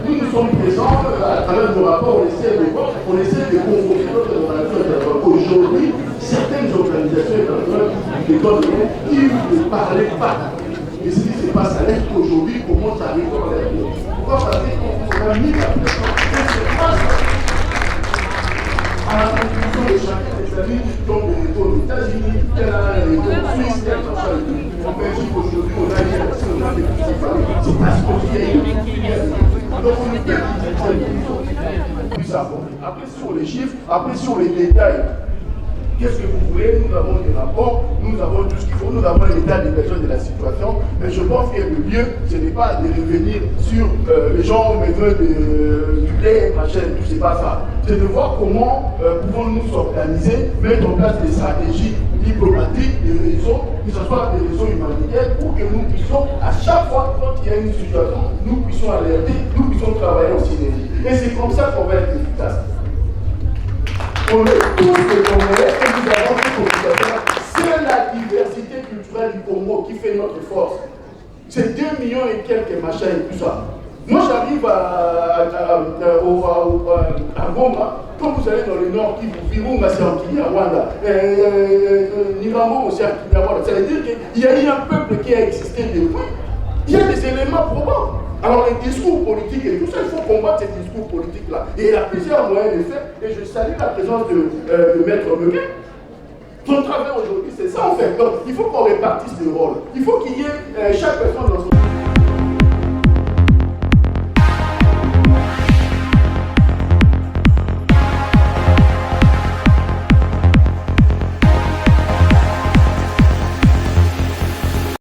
Nous sommes présents à travers nos rapports, on essaie de voir, on essaie de convoquer notre organisateur. Aujourd'hui, certaines organisations internationales qui ne parlaient pas. Et ce qui se passe à l'Est aujourd'hui commence à arriver dans l'Est. Pourquoi? Parce qu'on a mis la pression. à la conclusion de chacun des amis qui tombent des réseaux aux États-Unis, tel un réseau suisse, tel un réseau en Belgique aujourd'hui, on a des personnes, on a des petits familles. C'est parce qu'il y a une donc on ne peut plus savoir. Après sur les chiffres, après sur les détails. Qu'est-ce que vous voulez? Nous avons des rapports, nous avons tout ce qu'il faut, nous avons l'état des besoins de la situation, mais je pense que le mieux, ce n'est pas de revenir sur les gens besoin du lait, machin, tout, c'est pas ça. C'est de voir comment pouvons-nous s'organiser, mettre en place des stratégies diplomatiques, des réseaux, que ce soit des réseaux humanitaires, pour que nous puissions, à chaque fois quand il y a une situation, nous puissions alerter, nous puissions travailler en synergie. Et c'est comme ça qu'on va être efficace. On est tous des Congolais et nous avons des populations. C'est la diversité culturelle du Congo qui fait notre force. C'est 2 millions et quelques machins et tout ça. Moi j'arrive à Goma, quand vous allez dans le nord, Virunga c'est en Kinyarwanda, Nirambo c'est en Kinyarwanda. Ça veut dire qu'il y a eu un peuple qui a existé depuis. Il y a des éléments probants. Alors les discours politiques et tout ça, il faut combattre ces discours politiques-là. Et il y a plusieurs moyens de faire, et je salue la présence de Maître Meguin. Son travail aujourd'hui, c'est ça en fait. Donc il faut qu'on répartisse le rôle. Il faut qu'il y ait chaque personne dans son...